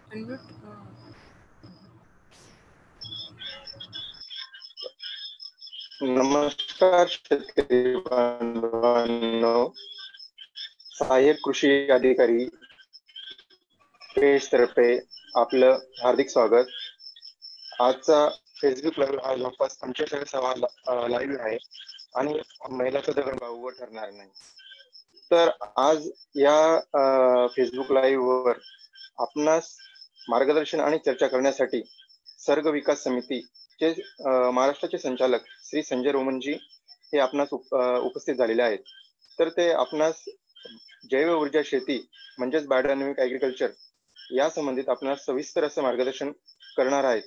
Unmute. नमस्कार शेतकरी बांधवांनो, सहाय्यक कृषी अधिकारी पेशतर्फे आपलं हार्दिक स्वागत। आजचा फेसबुक लाईव्ह हा जवळपास 45वा लाईव्ह आहे आणि महिलाचा दगड भाऊ ठरणार नाही। तर आज या फेसबुक लाईव्ह वर आपणास मार्गदर्शन आणि चर्चा करण्यासाठी सर्ग विकास समितीचे महाराष्ट्राचे संचालक श्री संजय रोमनजी हे आपणास उपस्थित झालेले आहेत। तर ते आपणास जैव ऊर्जा शेती म्हणजेच बायोडायनॅमिक ॲग्रिकल्चर या संबंधित आपणास सविस्तर असं मार्गदर्शन करणार आहेत।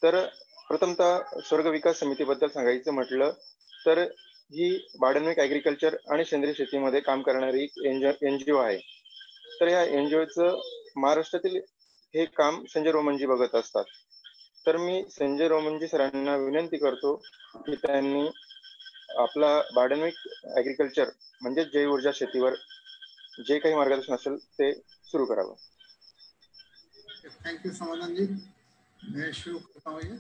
तर प्रथमतः स्वर्ग विकास समितीबद्दल सांगायचं म्हटलं तर ही बायोडायनॅमिक ॲग्रिकल्चर आणि सेंद्रिय शेतीमध्ये काम करणारी NGO आहे। तर या NGOचं महाराष्ट्रातील हे काम संजय रोमनजी बघत असतात। तर मी संजय रोमनजी सरांना विनंती करतो की त्यांनी आपला बायोडायनॅमिक ॲग्रिकल्चर म्हणजे जैव ऊर्जा शेतीवर जे काही मार्गदर्शन असेल ते सुरू करावं। थैंक यू समाधान जी, मैं शुरू करता हूँ ये।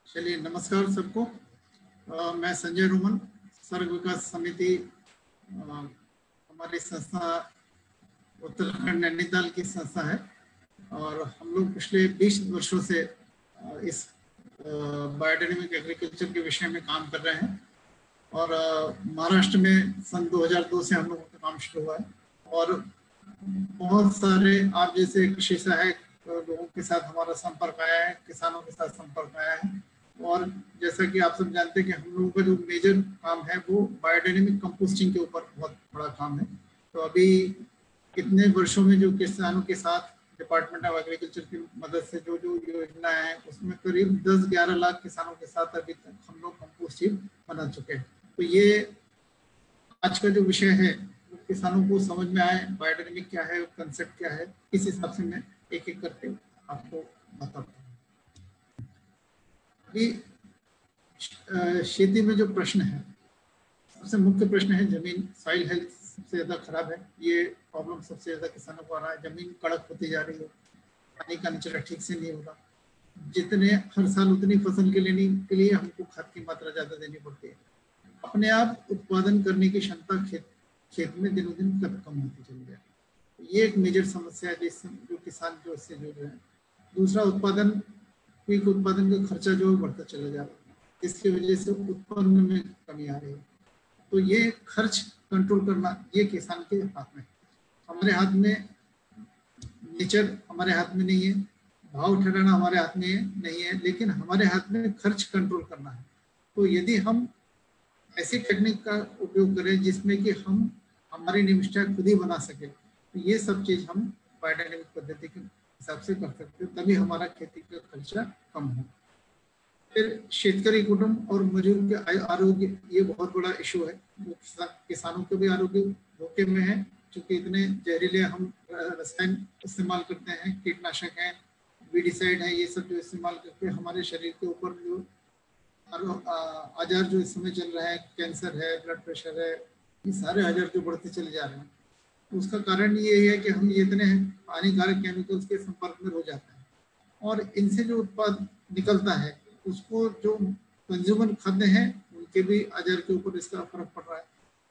चलिए, नमस्कार सबको। मैं संजय रोमन, सर्ग विकास समिति हमारी संस्था उत्तराखंड नैनीताल की संस्था है और हम लोग पिछले 20 वर्षों से इस बायोडायनेमिक एग्रीकल्चर के विषय में काम कर रहे हैं और महाराष्ट्र में सन 2002 से हम लोगों का काम शुरू हुआ है और बहुत सारे आप जैसे कृषि सहायक लोगों के साथ हमारा संपर्क आया है, किसानों के साथ संपर्क आया है और जैसा कि आप सब जानते हैं कि हम लोगों का जो मेजर काम है वो बायोडायनेमिक कंपोस्टिंग के ऊपर बहुत बड़ा काम है। तो अभी कितने वर्षों में जो किसानों के साथ डिपार्टमेंट ऑफ एग्रीकल्चर की मदद से जो जो योजना है उसमें करीब 10-11 लाख किसानों के साथ अभी तक हम लोग कंपोस्ट हीप बना चुके हैं। तो ये आज का जो विषय है किसानों को समझ में आए बायोडायनेमिक क्या है, कंसेप्ट क्या है, इस हिसाब से मैं एक एक करके आपको बताता हूँ। अभी खेती में जो प्रश्न है, सबसे मुख्य प्रश्न है जमीन, सॉइल हेल्थ सबसे ज्यादा खराब है। ये प्रॉब्लम सबसे ज्यादा किसानों को आ रहा है। जमीन कड़क होती जा रही है, पानी का निचरा ठीक से नहीं होगा, जितने हर साल उतनी फसल के लेने के लिए हमको खाद की मात्रा ज्यादा देनी पड़ती है। अपने आप उत्पादन करने की क्षमता खेत में दिनों दिन कम होती चली जाए। ये एक मेजर समस्या है जो किसान जो इससे जुड़ रहे हैं। दूसरा, उत्पादन का खर्चा जो बढ़ता चला जा रहा है, इसकी वजह से उत्पन्न में कमी आ रही है। तो ये खर्च कंट्रोल करना ये किसान के हाथ में है। हमारे हाथ में नेचर हमारे हाथ में नहीं है, भाव ठहराना हमारे हाथ में नहीं है, लेकिन हमारे हाथ में खर्च कंट्रोल करना है। तो यदि हम ऐसी टेक्निक का उपयोग करें जिसमें कि हम हमारी निविष्ठा खुद ही बना सके, तो ये सब चीज हम बायोडायनेमिक पद्धति के हिसाब से कर सकते हैं, तभी हमारा खेती का खर्चा कम हो। फिर शेतकरी कुटुंब और मजदूर के आरोग्य, ये बहुत बड़ा इशू है। किसानों के भी आरोग्य धोखे में है, क्योंकि इतने जहरीले हम रसायन इस्तेमाल करते हैं, कीटनाशक है, वीडिसाइड है, ये सब जो इस्तेमाल करके हमारे शरीर के ऊपर जो आजार जो इस समय चल रहा है, कैंसर है, ब्लड प्रेशर है, ये सारे आजार जो बढ़ते चले जा रहे हैं, उसका कारण ये है कि हम ये इतने हानिकारक केमिकल्स के संपर्क में हो जाते हैं और इनसे जो उत्पाद निकलता है उसको जो कंज्यूमर खाते हैं उनके भी आजार के ऊपर इसका फर्क पड़ रहा है।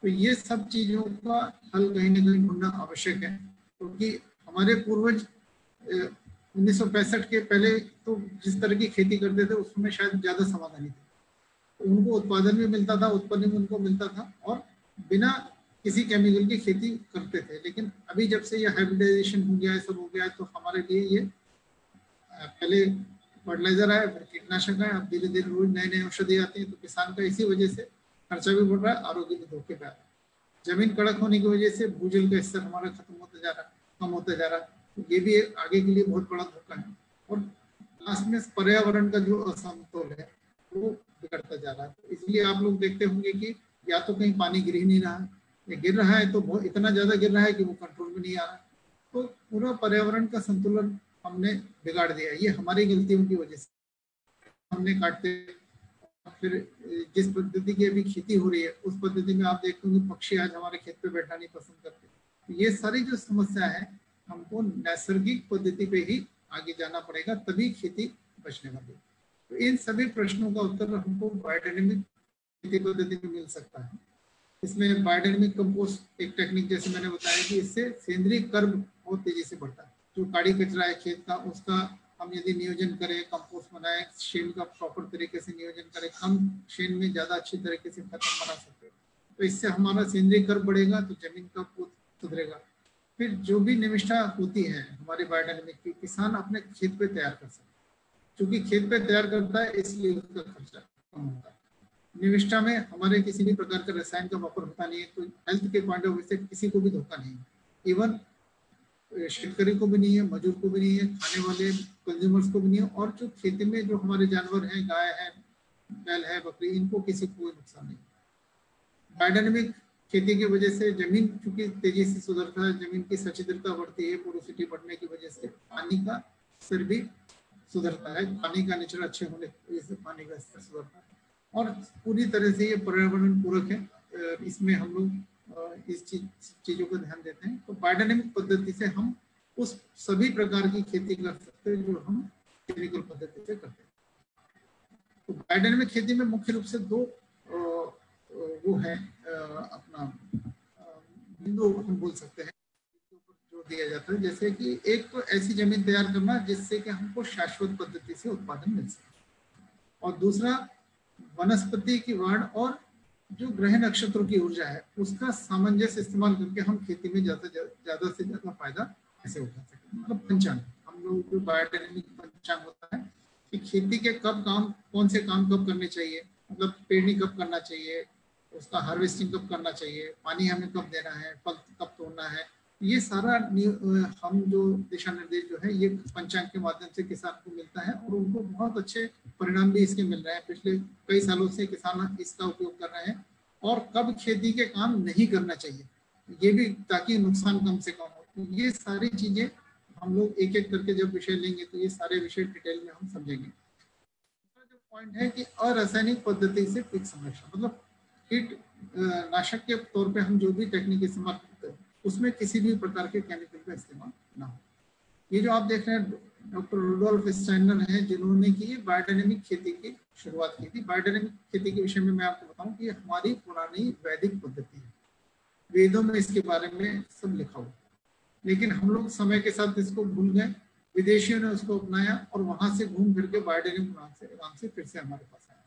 तो ये सब चीजों का हल कहीं ना कहीं ढूंढना आवश्यक है, क्योंकि हमारे पूर्वज 1965 के पहले तो जिस तरह की खेती करते थे उसमें शायद ज्यादा समाधानी थे। उनको उत्पादन भी मिलता था, उत्पन्न भी उनको मिलता था और बिना किसी केमिकल की खेती करते थे। लेकिन अभी जब से ये हाइब्रिडाइजेशन हो गया है, सब हो गया है, तो हमारे लिए ये पहले फर्टिलाइजर आया, फिर कीटनाशक आया, अब धीरे धीरे रोज नए नए औषधि आती है। तो किसान का इसी वजह से खर्चा भी बढ़ रहा है, आरोग्य भी धोखे पे आ रहा है। जमीन कड़क होने की वजह से भूजल का स्तर हमारा खत्म होता जा रहा है, कम होता जा रहा है। तो ये भी आगे के लिए बहुत बड़ा धोखा है। और लास्ट में पर्यावरण का जो असमतोल है वो बिगड़ता जा रहा है। इसलिए आप लोग देखते होंगे कि या तो कहीं पानी गिर ही नहीं रहा, ये गिर रहा है तो बहुत इतना ज्यादा गिर रहा है कि वो कंट्रोल में नहीं आ रहा। तो पूरा पर्यावरण का संतुलन हमने बिगाड़ दिया। ये हमारी गलतियों की वजह से हमने काटते। फिर जिस पद्धति की अभी खेती हो रही है उस पद्धति में आप देखते होंगे पक्षी आज हमारे खेत पे बैठना नहीं पसंद करते। तो ये सारी जो समस्या है हमको नैसर्गिक पद्धति पे ही आगे जाना पड़ेगा, तभी खेती बचने वाली है। तो इन सभी प्रश्नों का उत्तर हमको बायोडायनेमिक खेती पद्धति में मिल सकता है। इसमें बायोडायनेमिक कंपोस्ट एक टेक्निक जैसे मैंने बताया कि इससे सेंद्रीय कर्ब बहुत तेजी से बढ़ता है। जो काड़ी कचरा है खेत का उसका हम यदि नियोजन करें, कंपोस्ट बनाए, शेन का प्रॉपर तरीके से नियोजन करें, कम शेन में ज्यादा अच्छी तरीके से खत्म बना सकते हैं, तो इससे हमारा सेंद्रीय कर्ब बढ़ेगा, तो जमीन का पोत सुधरेगा। फिर जो भी निविष्ठा होती है हमारे बायोडायनेमिक की, किसान अपने खेत पे तैयार कर सकते हैं। क्योंकि खेत पे तैयार करता है इसलिए उसका खर्चा कम होता है। निविष्ठा में हमारे किसी भी प्रकार का रसायन का वापर होता नहीं है, तो हेल्थ के पॉइंट ऑफ व्यू से किसी को भी धोखा नहीं है। इवन शेतकरी को भी नहीं है, मजदूर को भी नहीं है, खाने वाले कंज्यूमर्स को भी नहीं है, और जो खेती में जो हमारे जानवर हैं, गाय है, बैल है, बकरी, इनको किसी को कोई नुकसान नहीं। बायोडायनेमिक खेती की वजह से जमीन चूंकि तेजी से सुधरता है, जमीन की सचिद्रता बढ़ती है, पोरोसिटी बढ़ने की वजह से पानी का स्तर भी सुधरता है, पानी का नेचर अच्छे होने की वजह से पानी का स्तर सुधरता है, और पूरी तरह से ये पर्यावरण पूरक है। इसमें हम लोग इस चीजों को ध्यान देते हैं। तो बायोडायनेमिक पद्धति से हम उस सभी प्रकार की खेती कर सकते हैं जो हम केमिकल पद्धति से करते हैं। तो बायोडायनेमिक खेती में मुख्य रूप से दो वो है अपना बिंदु हम बोल सकते हैं जो दिया जाता है। जैसे कि एक तो ऐसी जमीन तैयार करना जिससे कि हमको शाश्वत पद्धति से उत्पादन मिल सके, और दूसरा वनस्पति की वाढ़ और जो ग्रह नक्षत्रों की ऊर्जा है उसका सामंजस्य इस्तेमाल करके हम खेती में ज्यादा से ज्यादा फायदा कैसे उठा सकें। मतलब पंचांग, हम लोग जो बायोडायनेमिक पंचांग होता है कि खेती के कब काम, कौन से काम कब करने चाहिए, मतलब पेड़नी कब करना चाहिए, उसका हार्वेस्टिंग कब करना चाहिए, पानी हमें कब देना है, फल कब तोड़ना है, ये सारा हम जो दिशा निर्देश जो है ये पंचांग के माध्यम से किसान को मिलता है, और उनको बहुत अच्छे परिणाम भी इसके मिल रहे हैं। पिछले कई सालों से किसान इसका उपयोग कर रहे हैं। और कब खेती के काम नहीं करना चाहिए ये भी, ताकि नुकसान कम से कम हो। तो ये सारी चीजें हम लोग एक एक करके जब विषय लेंगे तो ये सारे विषय डिटेल में हम समझेंगे। जो पॉइंट है कि अरासायनिक पद्धति से कीट संरक्षण, मतलब कीट नाशक के तौर पे हम जो भी टेक्निक इस्तेमाल करते हैं उसमें किसी भी प्रकार के केमिकल का इस्तेमाल ना हो। ये जो आप देख रहे हैं डॉक्टर रुडोल्फ स्टाइनर हैं जिन्होंने की बायोडायनेमिक खेती की शुरुआत की थी। बायोडायनेमिक खेती के विषय में मैं आपको बताऊं कि ये हमारी पुरानी वैदिक पद्धति है, वेदों में इसके बारे में सब लिखा हुआ, लेकिन हम लोग समय के साथ इसको भूल गए। विदेशियों ने उसको अपनाया और वहां से घूम फिर के बायोडायनेमिक नाम से फिर से हमारे पास आया।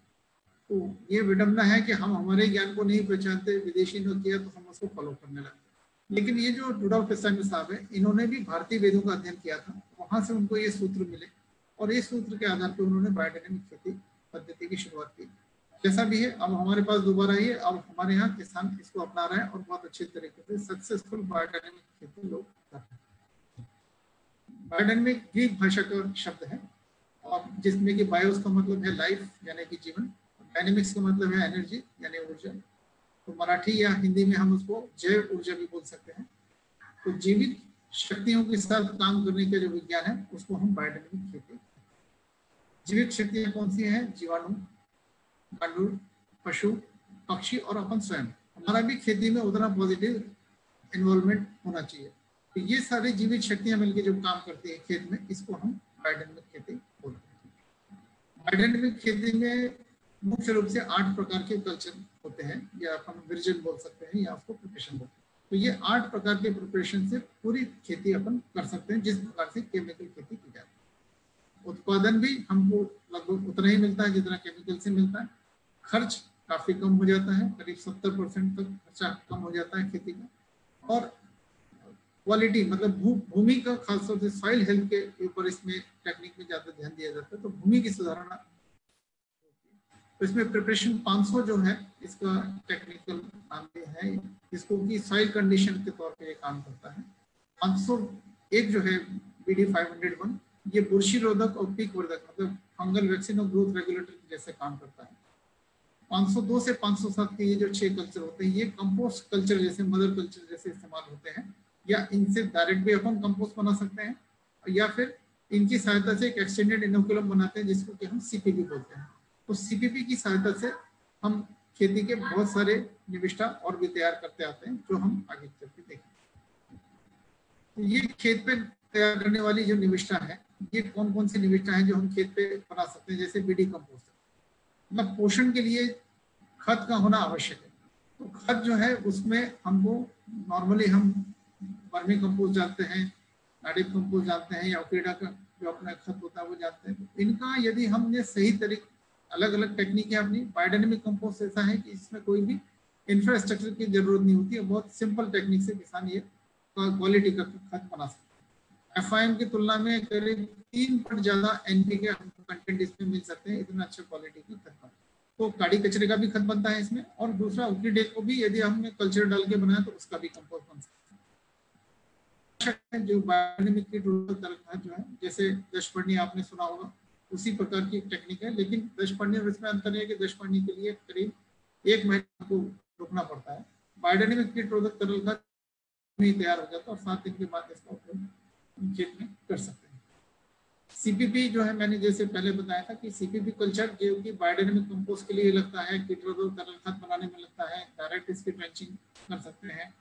तो ये विडंबना है कि हम हमारे ज्ञान को नहीं पहचानते, विदेशी ने किया तो हम उसको फॉलो करने लगे। लेकिन ये जो रुडोल्फ स्टाइनर साहब है इन्होंने भी भारतीय वेदों का अध्ययन किया था, वहां से उनको ये सूत्र मिले, और ये सूत्र के आधार पर उन्होंने बायोडायनेमिक खेती पद्धति की शुरुआत की। जैसा भी है अब हमारे पास दोबारा ये, अब हमारे यहाँ किसान इसको अपना रहे हैं और बहुत अच्छे तरीके से सक्सेसफुल बायोडायनेमिक खेती लोग कर रहे हैं। बायोडायनेमिक ग्रीक भाषा का शब्द है, और जिसमें कि बायोस का मतलब है लाइफ यानी कि जीवन, डायनेमिक्स का मतलब है एनर्जी यानी ऊर्जा, तो मराठी या हिंदी में हम उसको जैव ऊर्जा भी बोल सकते हैं। तो जीवित शक्तियों के साथ काम करने का जो विज्ञान है उसको हम बायोडायनेमिक खेती। जीवित शक्तियां कौन सी हैं? जीवाणु, गांडूर, पशु, पक्षी और अपन स्वयं। हमारा भी खेती में उतना पॉजिटिव इन्वॉल्वमेंट होना चाहिए। तो ये सारी जीवित शक्तियां मिलकर जो काम करती है खेत में, इसको हम बायोडायनेमिक खेती बोलते हैं। बायोडायनेमिक खेती में मुख्य रूप से 8 प्रकार के कल्चर होते हैं, या अपन विरजन बोल सकते हैं या उसको प्रिपरेशन बोलते हैं। तो ये 8 प्रकार के प्रिपरेशन से पूरी खेती अपन कर सकते हैं जिस प्रकार से केमिकल खेती की जाती है। उत्पादन भी हमको लगभग उतना ही मिलता है जितना केमिकल से मिलता है। खर्च काफी कम हो जाता है, करीब 70% तक खर्चा कम हो जाता है खेती का। और क्वालिटी मतलब भूमि का खासतौर से सॉइल हेल्थ के ऊपर इसमें टेक्निक में ज्यादा ध्यान दिया जाता है, तो भूमि की सुधारना। तो इसमें प्रिपरेशन 500 जो है इसका टेक्निकल नाम है, इसको की सॉइल कंडीशन के तौर पे ये काम करता है। 501 जो है BD 501 ये बुरशी रोधक और पीक वर्धक मतलब फंगल वैक्सीन और ग्रोथ रेगुलेटर जैसे काम करता है। 502 से 507 के ये जो 6 कल्चर होते हैं, ये कंपोस्ट कल्चर जैसे मदर कल्चर जैसे इस्तेमाल होते हैं, या इनसे डायरेक्ट भी अपन कंपोस्ट बना सकते हैं, या फिर इनकी सहायता से एक एक्सटेंडेड इनोकुलम बनाते हैं जिसको कि हम सीपीपी बोलते हैं। तो सीपीपी की सहायता से हम खेती के बहुत सारे निविष्ठा और भी तैयार करते आते हैं, जो हम आगे चल के देखेंगे। तो ये खेत पे तैयार करने वाली जो निविष्ठा है, ये कौन कौन सी निविष्ठा है जो हम खेत पे बना सकते हैं, जैसे बीडी कंपोस्ट। मतलब पोषण के लिए खत का होना आवश्यक है। तो खत जो है उसमें हमको नॉर्मली हम वर्मी कंपोस्ट जानते हैं, नाडिप कंपोस्ट जानते हैं, या उकेडा का जो अपना खत होता है वो जानते हैं। तो इनका यदि हमने सही तरीके, अलग अलग टेक्निक है अपनी। बायोडायनेमिक कंपोस्ट ऐसा है कि इसमें कोई भी इंफ्रास्ट्रक्चर की जरूरत नहीं होती है, बहुत सिंपल टेक्निक से किसान ये क्वालिटी का खत बना सकते हैं। एफआईएम की तुलना में करीब 3 पट ज्यादा एनपीके कंटेंट इसमें मिल सकते हैं, इतना अच्छा क्वालिटी की खत बनता है। तो काड़ी कचरे का भी खत बनता है इसमें, और दूसरा उकीडे को भी यदि हमने कल्चर डाल के बनाया तो उसका भी कंपोस्ट बन सकता है। जो बायोडायनेमिक तरल खाद जो है, जैसे दशपर्णी आपने सुना होगा, उसी प्रकार की टेक्निक है, लेकिन दशपर्णी और इसमें अंतर है कि दशपर्णी के लिए करीब 1 महीने को रुकना पड़ता है। बायोडायनेमिक कीट रोधक तरल खाद नहीं तैयार हो जाता और 7 दिन के बाद इसका उपयोग खेत में कर सकते हैं। सीपीपी जो है, मैंने जैसे पहले बताया था कि सीपीपी कल्चर जो कि बायोडायनेमिक कंपोस्ट के लिए लगता है, कीट रोधक तरल खाद बनाने में लगता है, डायरेक्ट इसकी ट्रेंचिंग कर सकते हैं,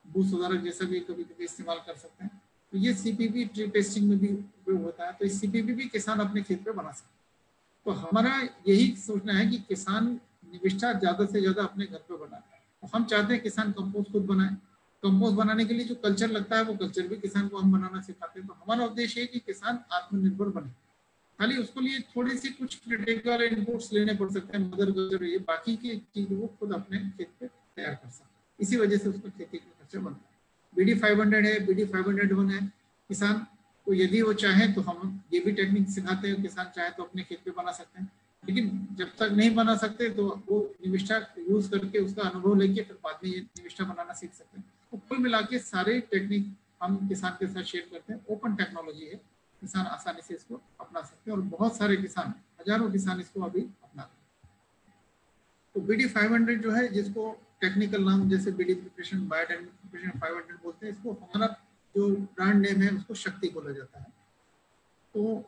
भू सुधारक जैसा भी कभी कभी इस्तेमाल कर सकते हैं। तो ये सीपीपी ट्री पेस्टिंग में भी उपयोग होता है। तो इस सीपीपी भी किसान अपने खेत पे बना सकते हैं। तो हमारा यही सोचना है कि किसान निविष्ठा ज्यादा से ज्यादा अपने घर पे बनाए। तो हम चाहते हैं किसान कंपोस्ट खुद बनाए। कंपोस्ट बनाने के लिए जो कल्चर लगता है वो कल्चर भी किसान को हम बनाना सिखाते हैं। तो हमारा उद्देश्य है कि किसान आत्मनिर्भर बने। खाली उसको लिए थोड़ी सी कुछ क्रिटिकल इनपुट्स लेने पड़ सकते हैं, मदर कल्चर, ये बाकी की चीज वो खुद अपने खेत पे तैयार कर सकते हैं। इसी वजह से उसका खेती का खर्चा बनता है। BD 500 है, BD 501 है। किसान को यदि वो चाहे तो हम ये भी टेक्निक सिखाते हैं, किसान चाहे तो अपने खेत पे बना सकते हैं। लेकिन जब तक नहीं बना सकते तो वो निविष्ठा यूज करके उसका अनुभव लेके फिर बाद में ये निविष्ठा बनाना सीख सकते हैं। तो कुल मिला के सारे टेक्निक हम किसान के साथ शेयर करते हैं। ओपन टेक्नोलॉजी है, किसान आसानी से इसको अपना सकते हैं और बहुत सारे किसान, हजारों किसान इसको अभी अपना रहे हैं। तो BD 500 जो है, जिसको टेक्निकल नाम जैसे BD प्रिपरेशन, बायोडायनेमिक प्रिपरेशन 500 बोलते हैं, इसको हमारा जो ब्रांड नेम है उसको शक्ति बोला जाता है। तो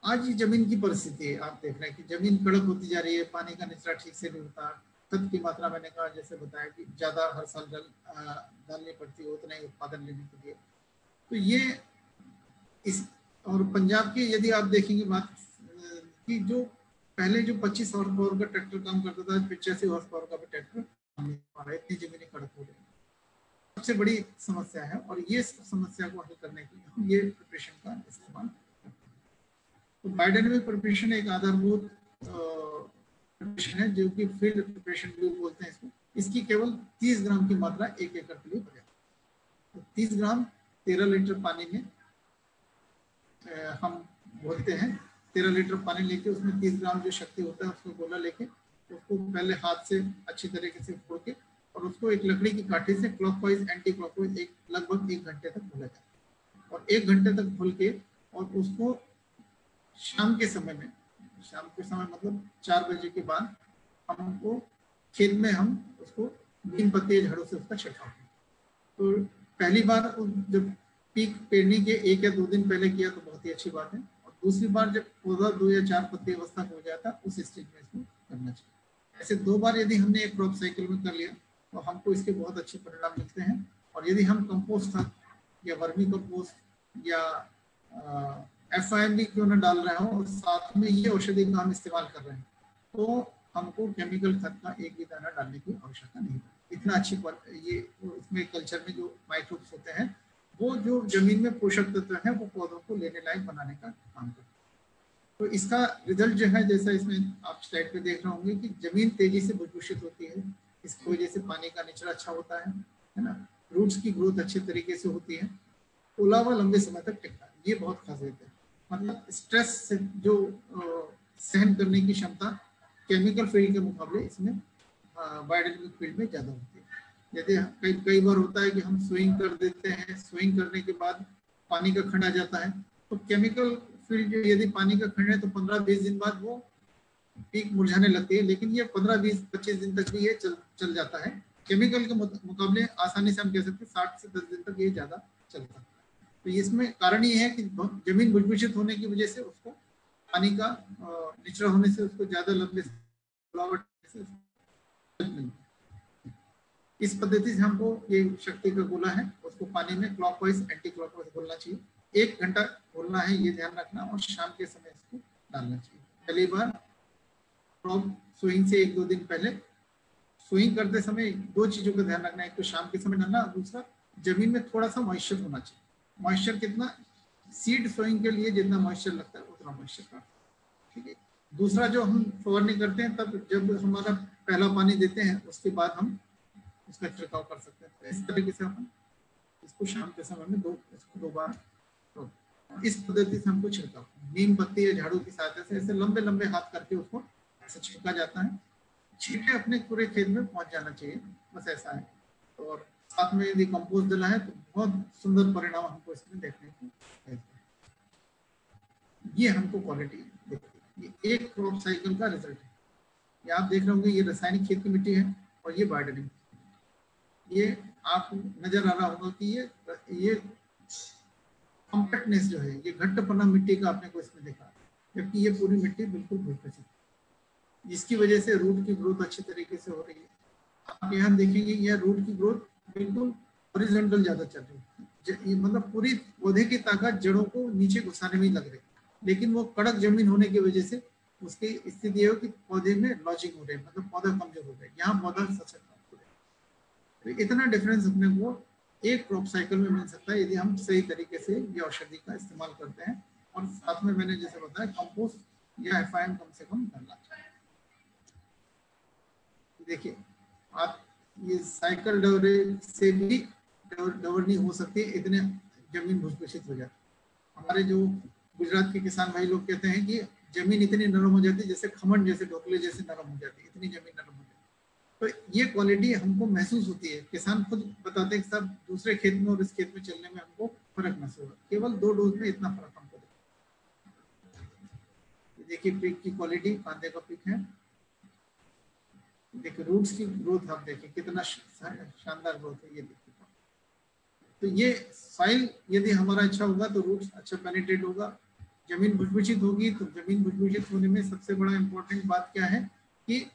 आज ये जमीन की परिस्थिति है, आप देख रहे हैं कि जमीन कड़क होती जा रही है, पानी का निचरा ठीक से नहीं होता, खत की मात्रा मैंने कहा जैसे बताया कि ज्यादा हर साल डालनी पड़ती है उतना ही उत्पादन लेने के लिए। तो ये इस, और पंजाब की यदि आप देखेंगे बात कि जो पहले जो 25 हॉर्स पावर का ट्रैक्टर काम करता था, 85 हॉर्स पावर का भी ट्रैक्टर इतनी जमीनें कड़क हो रही है, सबसे बड़ी समस्या है। और ये समस्या को हल करने के लिए हम ये प्रिपरेशन का इस्तेमाल करते हैं। तो बायोडायनेमिक प्रिपरेशन एक आधारभूत प्रिपरेशन है जो कि फील्ड प्रिपरेशन भी बोलते हैं इसको। इसकी केवल 30 ग्राम की मात्रा 1 एकड़ के लिए पर्याप्त है। तो 30 ग्राम 13 लीटर पानी में हम बोलते हैं, 13 लीटर पानी लेके उसमें 30 ग्राम जो शक्ति होता है उसको गोला लेके उसको पहले हाथ से अच्छी तरीके से फोड़ के और उसको एक लकड़ी की काठी से क्लॉकवाइज एंटी क्लॉकवाइज लगभग 1 घंटे तक भूला जाता है। और 1 घंटे तक भूल के और उसको शाम के समय में, शाम के समय मतलब 4 बजे के बाद हमको खेत में हम उसको नीम पत्ती झाड़ू से उसका छिड़काव करें। तो पहली बार जब पीक पेड़ने के 1 या 2 दिन पहले किया तो बहुत ही अच्छी बात है। और दूसरी बार जब पौधा 2 या 4 पत्ती अवस्था हो जाता उस स्टेज में इसको करना चाहिए। ऐसे 2 बार यदि हमने एक क्रॉप साइकिल में कर लिया तो हमको इसके बहुत अच्छे परिणाम मिलते हैं। और यदि हम कंपोस्ट खाद या वर्मी कंपोस्ट या FIM भी क्यों न डाल रहे हो और साथ में ये औषधि का हम इस्तेमाल कर रहे हैं तो हमको केमिकल खाद का एक भी दाना डालने की आवश्यकता नहीं है। इतना अच्छी ये इसमें कल्चर में जो माइक्रोब्स होते हैं वो जो जमीन में पोषक तत्व है वो पौधों को लेने लायक बनाने का काम करते हैं। तो इसका रिजल्ट जो है, जैसा इसमें आप स्लाइड पे देख रहे होंगे कि जमीन तेजी से भूषित होती है, इसकी वजह से पानी का निचरा अच्छा होता है ना, रूट्स की ग्रोथ अच्छे तरीके से होती है, ओलावा लंबे समय तक टिकता है। ये बहुत खास है, मतलब स्ट्रेस से जो सहन करने की क्षमता केमिकल फील्ड के मुकाबले इसमें बायोडायनेमिक फील्ड में ज्यादा होती है। यदि कई बार होता है कि हम स्विंग कर देते हैं, स्विंग करने के बाद पानी का खंड आ जाता है, तो केमिकल फील्ड जो यदि पानी का खंड है तो 15-20 दिन बाद वो पीक मुरझाने लगती है, लेकिन ये 15-20-25 दिन तक भी ये चल जाता है। केमिकल के मुकाबले आसानी से हम कह सकते हैं 60 से 10 दिन तक ये ज्यादा चलता है। तो इसमें कारण ये है कि जमीन भूषित होने की वजह से उसको पानी का निचरा होने से उसको ज्यादा लंबे इस पद्धति से हमको ये शक्ति का गोला है उसको पानी में क्लॉकवाइज एंटी क्लॉकवाइज घोलना चाहिए। 1 घंटा घोलना है, ये ध्यान रखना, और शाम के समय इसको डालना चाहिए। पहली बार क्रॉप सोइंग से 1-2 दिन पहले सोइंग करते समय 2 चीजों का ध्यान रखना है, एक तो शाम के समय डालना, दूसरा जमीन में थोड़ा सा मॉइस्चर होना चाहिए। मॉइस्चर कितना? सीड सोइंग के लिए जितना मॉइस्चर लगता है उतना मॉइस्चर का, ठीक है। दूसरा जो हम फवारनी करते हैं तब जब हमारा पहला पानी देते हैं उसके बाद हम उसका छिड़काव कर सकते हैं। तो इस तरीके से हम इसको शाम के समय में 2 बार इस पद्धति से हमको छिड़काव, नीम पत्ती या झाड़ू की सहायता से ऐसे लंबे लंबे हाथ करके उसको ऐसे छिड़का जाता है। छींटे अपने पूरे खेत में पहुंच जाना चाहिए, बस ऐसा है। और साथ में यदि कंपोस्ट डाला है तो बहुत सुंदर परिणाम हमको इसमें देखने को मिलता है। ये हमको क्वालिटी देखती है, ये एक क्रॉप साइकिल का रिजल्ट है। ये आप देख रहे होंगे, ये रासायनिक खेत की मिट्टी है और ये बायोडाइनमिक। ये आपको नजर आ रहा होगा कि ये कॉम्पैक्टनेस जो है, ये घट्टपना मिट्टी का आपने को इसमें देखा, जबकि ये पूरी मिट्टी बिल्कुल भूसभूसित, जिसकी वजह से रूट की ग्रोथ अच्छी तरीके से हो रही है। आप यहाँ देखेंगे यह रूट की ग्रोथ बिल्कुल हॉरिजॉन्टल ज्यादा चल रही है, मतलब पूरी पौधे की ताकत जड़ों को नीचे घुसाने में लग रही है, लेकिन वो कड़क जमीन होने की वजह से उसकी स्थिति है कि पौधे में लॉजिंग हो रही है, मतलब पौधा कमजोर हो रहा है। यहाँ पौधा सचल हो रहा है। तो इतना डिफरेंस अपने को एक क्रॉप साइकिल में मिल सकता है यदि हम सही तरीके से ये औषधि का इस्तेमाल करते हैं, और साथ में मैंने जैसे बताया कंपोस्ट या एफआईएम कम से कम करना चाहिए। देखिए आप ये साइकिल डवरे से भी डवरनी हो सकती है, इतने जमीन भूसभूसित हो जाती है। हमारे जो गुजरात के किसान भाई लोग कहते हैं कि जमीन इतनी नरम हो जाती है जैसे खमन जैसे ढोकले जैसे नरम हो जाती है, इतनी जमीन नरम हो जाती है। तो ये क्वालिटी हमको महसूस होती है, किसान खुद बताते हैं कि साहब दूसरे खेत में और इस खेत में चलने में हमको फर्क महसूस होगा, केवल 2 डोज में इतना फर्क हमको देखिए। पीक की क्वालिटी, कांदे का पीक है, देखिए रूट्स की ग्रोथ आप देखिए कितना शानदार ग्रोथ है, ये देखिए। तो ये सॉइल यदि हमारा अच्छा होगा तो रूट्स अच्छा पेनिट्रेट होगा, जमीन भूसभूसित होगी तो जमीन भूसभूसित होने में सबसे बड़ा इंपॉर्टेंट बात क्या है कि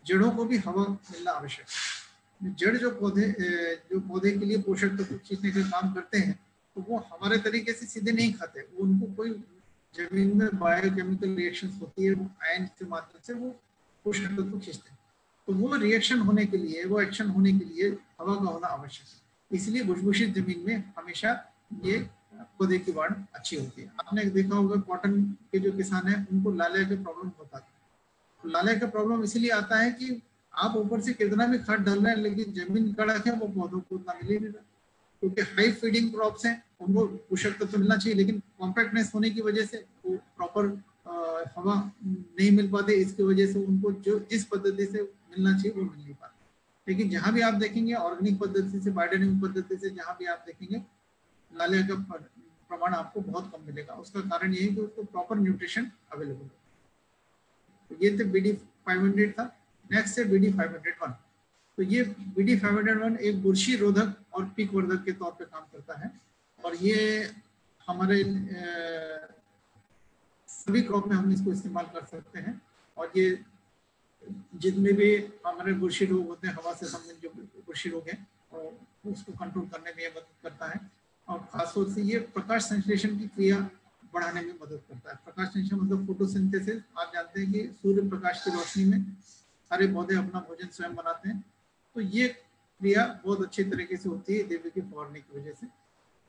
जड़ों को भी हवा मिलना आवश्यक है। जड़ जो पौधे के लिए पोषक तत्व खींचने का काम करते हैं, तो वो हमारे तरीके से सीधे नहीं खाते, वो उनको कोई जमीन में बायोकेमिकल रिएक्शंस होती है, वो आयन के माध्यम से वो पोषक तत्व खींचते हैं। तो वो रिएक्शन होने के लिए, वो एक्शन होने के लिए हवा का होना आवश्यक है। इसलिए भूसभूसित जमीन में हमेशा ये पौधे की वाढ़ अच्छी होती है। आपने देखा होगा कॉटन के जो किसान हैं उनको लालिया का प्रॉब्लम होता है। तो लालिया का प्रॉब्लम इसलिए आता है कि आप ऊपर से कितना भी खाद डाल रहे हैं लेकिन जमीन कड़क है, वो पौधों को उतना मिल ही नहीं रहा, क्योंकि हाई फीडिंग क्रॉप्स हैं, उनको पोषक तत्व मिलना चाहिए, लेकिन कॉम्पैक्टनेस होने की वजह से वो प्रॉपर हवा नहीं मिल पाते, इसकी वजह से उनको जो जिस पद्धति से मिलना चाहिए वो मिल नहीं पाता। लेकिन जहां भी आप देखेंगे ऑर्गेनिक पद्धति से, बायोडायनेमिक पद्धति से जहां भी आप देखेंगे लालिया का प्रमाण आपको बहुत कम मिलेगा। उसका कारण ये है कि उसको प्रॉपर न्यूट्रिशन अवेलेबल है। तो ये तो BD 500 था। नेक्स्ट है BD 501। तो ये BD 501 एक बुरशी रोधक और पीक वर्धक के तौर पे काम करता है, और ये हमारे सभी क्रॉप में हम इसको इस्तेमाल कर सकते हैं। और ये जितने भी हमारे बुरशी रोग होते हैं, हवा से संबंधित जो बुरशी रोग है, और उसको कंट्रोल करने में मदद करता है। और खासतौर से ये प्रकाश संश्लेषण की क्रिया बढ़ाने में मदद करता है। प्रकाश संश्लेषण मतलब फोटोसिंथेसिस। आप जानते हैं कि सूर्य प्रकाश की रोशनी में सारे पौधे अपना भोजन स्वयं बनाते हैं, तो ये क्रिया बहुत अच्छी तरीके से होती है देवी की फवारनी की वजह से।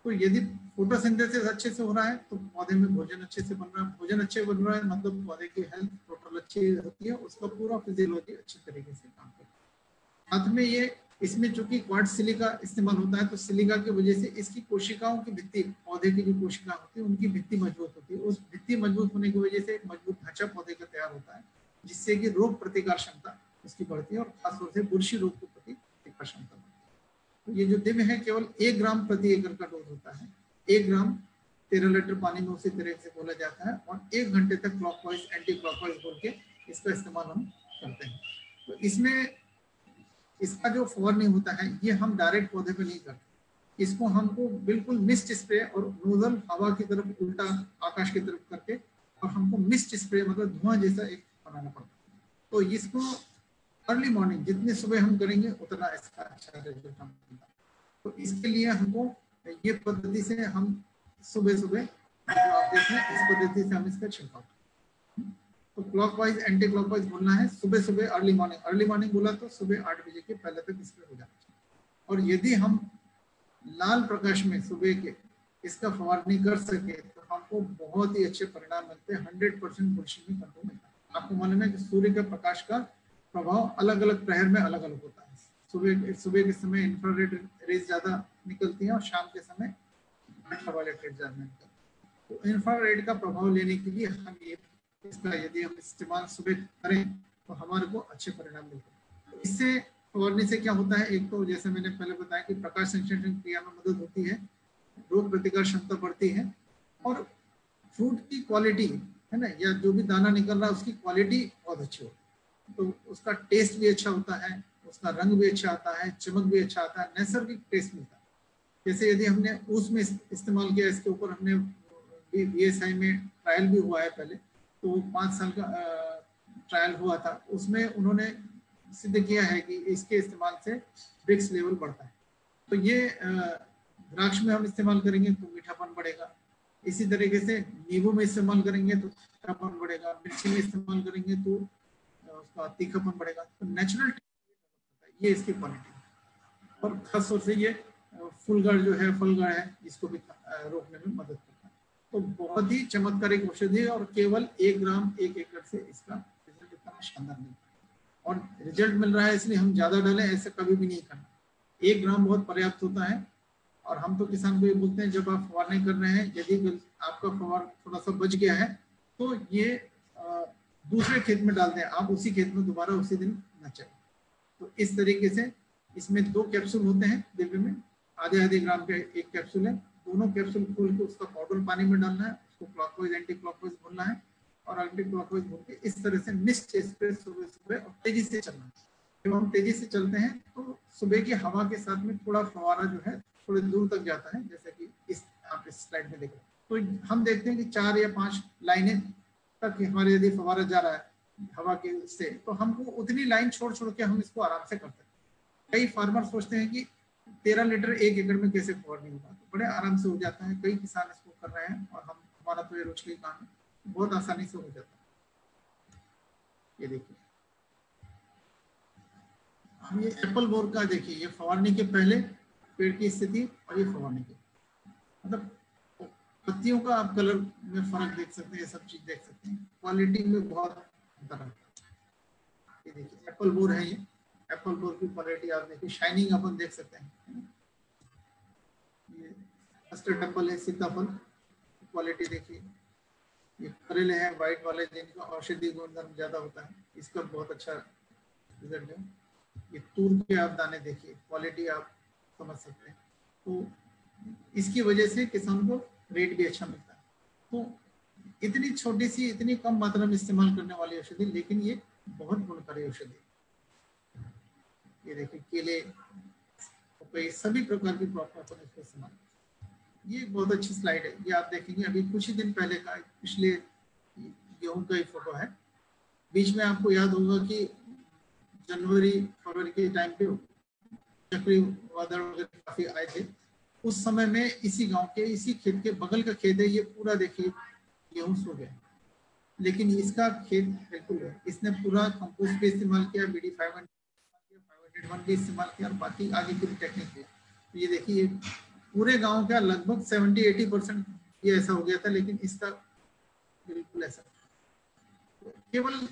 तो यदि फोटोसिंथेसिस अच्छे से हो रहा है तो पौधे में भोजन अच्छे से बन रहा है, भोजन अच्छे बन रहा है मतलब पौधे की हेल्थ टोटल अच्छी होती है, उसका पूरा फिजियोलॉजी अच्छी तरीके से काम करता है। साथ में ये इसमें चूंकि क्वार्ट्ज सिलिका इस्तेमाल होता है, तो सिलिका की वजह से इसकी कोशिकाओं की भित्ति, पौधे की जो कोशिका होती है उनकी भित्ति मजबूत होती है। उस भित्ति मजबूत होने की वजह से एक मजबूत ढांचा पौधे का तैयार होता है, जिससे कि रोग प्रतिकार क्षमता उसकी बढ़ती है, और खासतौर से बुरशी रोग के प्रति प्रतिकार क्षमता बढ़ती है। तो ये जो दिव्य है केवल 1 ग्राम प्रति एकड़ का डोज होता है। 1 ग्राम 13 लीटर पानी में उसी तरह से बोला जाता है, और 1 घंटे तक क्लॉकवाइज एंटी क्लॉकवाइज बोल के इसका इस्तेमाल हम करते हैं। तो इसमें इसका जो फवारनी होता है ये हम डायरेक्ट पौधे पे नहीं करते, इसको हमको बिल्कुल मिस्ट स्प्रे और नोजल हवा की तरफ उल्टा आकाश की तरफ करके और हमको मिस्ट स्प्रे मतलब धुआं जैसा एक बनाना पड़ता है। तो इसको अर्ली मॉर्निंग जितने सुबह हम करेंगे उतना इसका अच्छा रिजल्ट हम मिलेगा। तो इसके लिए हमको ये पद्धति से हम सुबह सुबह आप देखें इस पद्धति से हम इसका छिड़काव। तो क्लॉकवाइज एंटी क्लॉकवाइज बोलना है, सुबह सुबह अर्ली मॉर्निंग बोला तो सुबह 8 बजे के पहले तक स्प्रे हो जाना चाहिए। और यदि हम लाल प्रकाश में सुबह के इसका फवारनी कर सके तो हमको बहुत ही अच्छे परिणाम मिलते हैं, 100% बुरशी में कंट्रोल मिलता है। आपको मालूम है कि सूर्य के प्रकाश का प्रभाव अलग अलग प्रहर में अलग अलग होता है। सुबह के समय इंफ्रारेड रेज ज्यादा निकलती हैं और शाम के समय अल्ट्रावायलेट रेज ज्यादा निकलती है। तो इंफ्रारेड का प्रभाव लेने के लिए हम ये इसका यदि हम इस्तेमाल सुबह करें तो हमारे को अच्छे परिणाम मिलते हैं। तो इससे फवारने से क्या होता है, एक तो जैसे मैंने पहले बताया कि प्रकाश संश्लेषण क्रिया में मदद होती है, रोग प्रतिकार क्षमता बढ़ती है और फ्रूट की क्वालिटी है ना, या जो भी दाना निकल रहा है उसकी क्वालिटी बहुत अच्छी होती है। तो उसका टेस्ट भी अच्छा होता है, उसका रंग भी अच्छा आता है, चमक भी अच्छा आता है, नैसर्गिक टेस्ट मिलता है। जैसे यदि हमने ऊस में इस्तेमाल किया, इसके ऊपर हमने BSI में ट्रायल भी हुआ है पहले, तो 5 साल का ट्रायल हुआ था, उसमें उन्होंने सिद्ध किया है कि इसके इस्तेमाल से ब्रिक्स लेवल बढ़ता है। तो ये द्राक्ष में हम इस्तेमाल करेंगे तो मीठापन बढ़ेगा, इसी तरीके से नींबू में इस्तेमाल करेंगे तो मीठापन बढ़ेगा, मिर्ची में इस्तेमाल करेंगे तो उसका तीखापन बढ़ेगा। तो नेचुरल ये इसकी क्वालिटी। और खास तौर से ये फूलगढ़ जो है, फलगढ़ है, इसको भी रोकने में मदद करता है। तो बहुत ही चमत्कारिक औषधि है और केवल 1 ग्राम 1 एकड़ से इसका रिजल्ट इतना शानदार मिलता है। और रिजल्ट मिल रहा है इसलिए हम ज्यादा डालें ऐसा कभी भी नहीं करना, 1 ग्राम बहुत पर्याप्त होता है। और हम तो किसान को ये बोलते हैं जब आप फवारनी कर रहे हैं, यदि आपका फवार थोड़ा सा बच गया है तो ये दूसरे खेत में डाल दें, आप उसी खेत में दोबारा उसी दिन न चलें। तो इस तरीके से इसमें 2 कैप्सूल होते हैं डिब्बे में, आधे ग्राम के 1 कैप्सूल है। दोनों कैप्सूल खोल के उसका पाउडर पानी में डालना है, उसको क्लॉकवाइज एंटी क्लॉकवाइज भूनना है और एंटी क्लॉकवाइज भून के इस तरह से मिस्ट स्प्रे सुबह सुबह और तेजी से चलना है। जब हम तेजी से चलते हैं तो सुबह की हवा के साथ में थोड़ा फवारा जो है थोड़े दूर तक जाता है, जैसे कि इस आप इस स्लाइड में देख रहे हैं। तो हम देखते हैं कि 4 या 5 लाइनें तक हमारे यदि फवारा जा रहा है हवा के से, तो हमको उतनी लाइन छोड़ छोड़ के हम इसको आराम से करते हैं। कई फार्मर सोचते हैं कि 13 लीटर 1 एकड़ में कैसे फवारनी होगा, तो बड़े आराम से हो जाता है। कई किसान इसको कर रहे हैं और हमारा तो ये रोज का काम है, बहुत आसानी से हो जाता है। ये देखिए हम ये एप्पल बोर का देखिए, ये फवारनी के पहले पेड़ की स्थिति और ये फवारनी के, मतलब पत्तियों का आप कलर में फर्क देख सकते हैं, ये सब चीज देख सकते हैं, क्वालिटी में बहुत अंतर है। ये देखिए एप्पल बोर है, ये एप्पल बोर की क्वालिटी आप देखिए, शाइनिंग अपन देख सकते हैं। ये कस्टर्ड एप्पल है, सीताफल क्वालिटी देखिए। ये करेले हैं व्हाइट वाले जिनका औषधि गुणधर्म ज्यादा होता है, इसका बहुत अच्छा रिजल्ट है। ये तूर के आप दाने देखिए, क्वालिटी आप समझ सकते हैं। तो इसकी वजह से किसान को रेट भी अच्छा मिलता है। तो इतनी छोटी सी इतनी कम मात्रा में इस्तेमाल करने वाली औषधि, लेकिन ये बहुत गुणकारी औषधि। ये देखिए केले सभी प्रकार की प्रॉपर इसका इस्तेमाल। ये बहुत अच्छी स्लाइड है, ये आप देखेंगे अभी कुछ ही दिन पहले का, पिछले गेहूं का ही फोटो है। बीच में आपको याद होगा कि जनवरी फरवरी के टाइम पे चक्रवादल वगैरह काफी आए थे। उस समय में इसी गांव के इसी खेत के बगल का खेत है, ये पूरा देखिए गेहूं सो गया, लेकिन इसका खेत बिल्कुल है। इसने पूरा कंपोस्ट भी इस्तेमाल किया, BD 501 भी इस्तेमाल किया और बाकी आगे की भी टेक्निक है। तो ये देखिए पूरे गांव का लगभग 70-80% ये ऐसा हो गया था, लेकिन इसका बिल्कुल ऐसा। केवल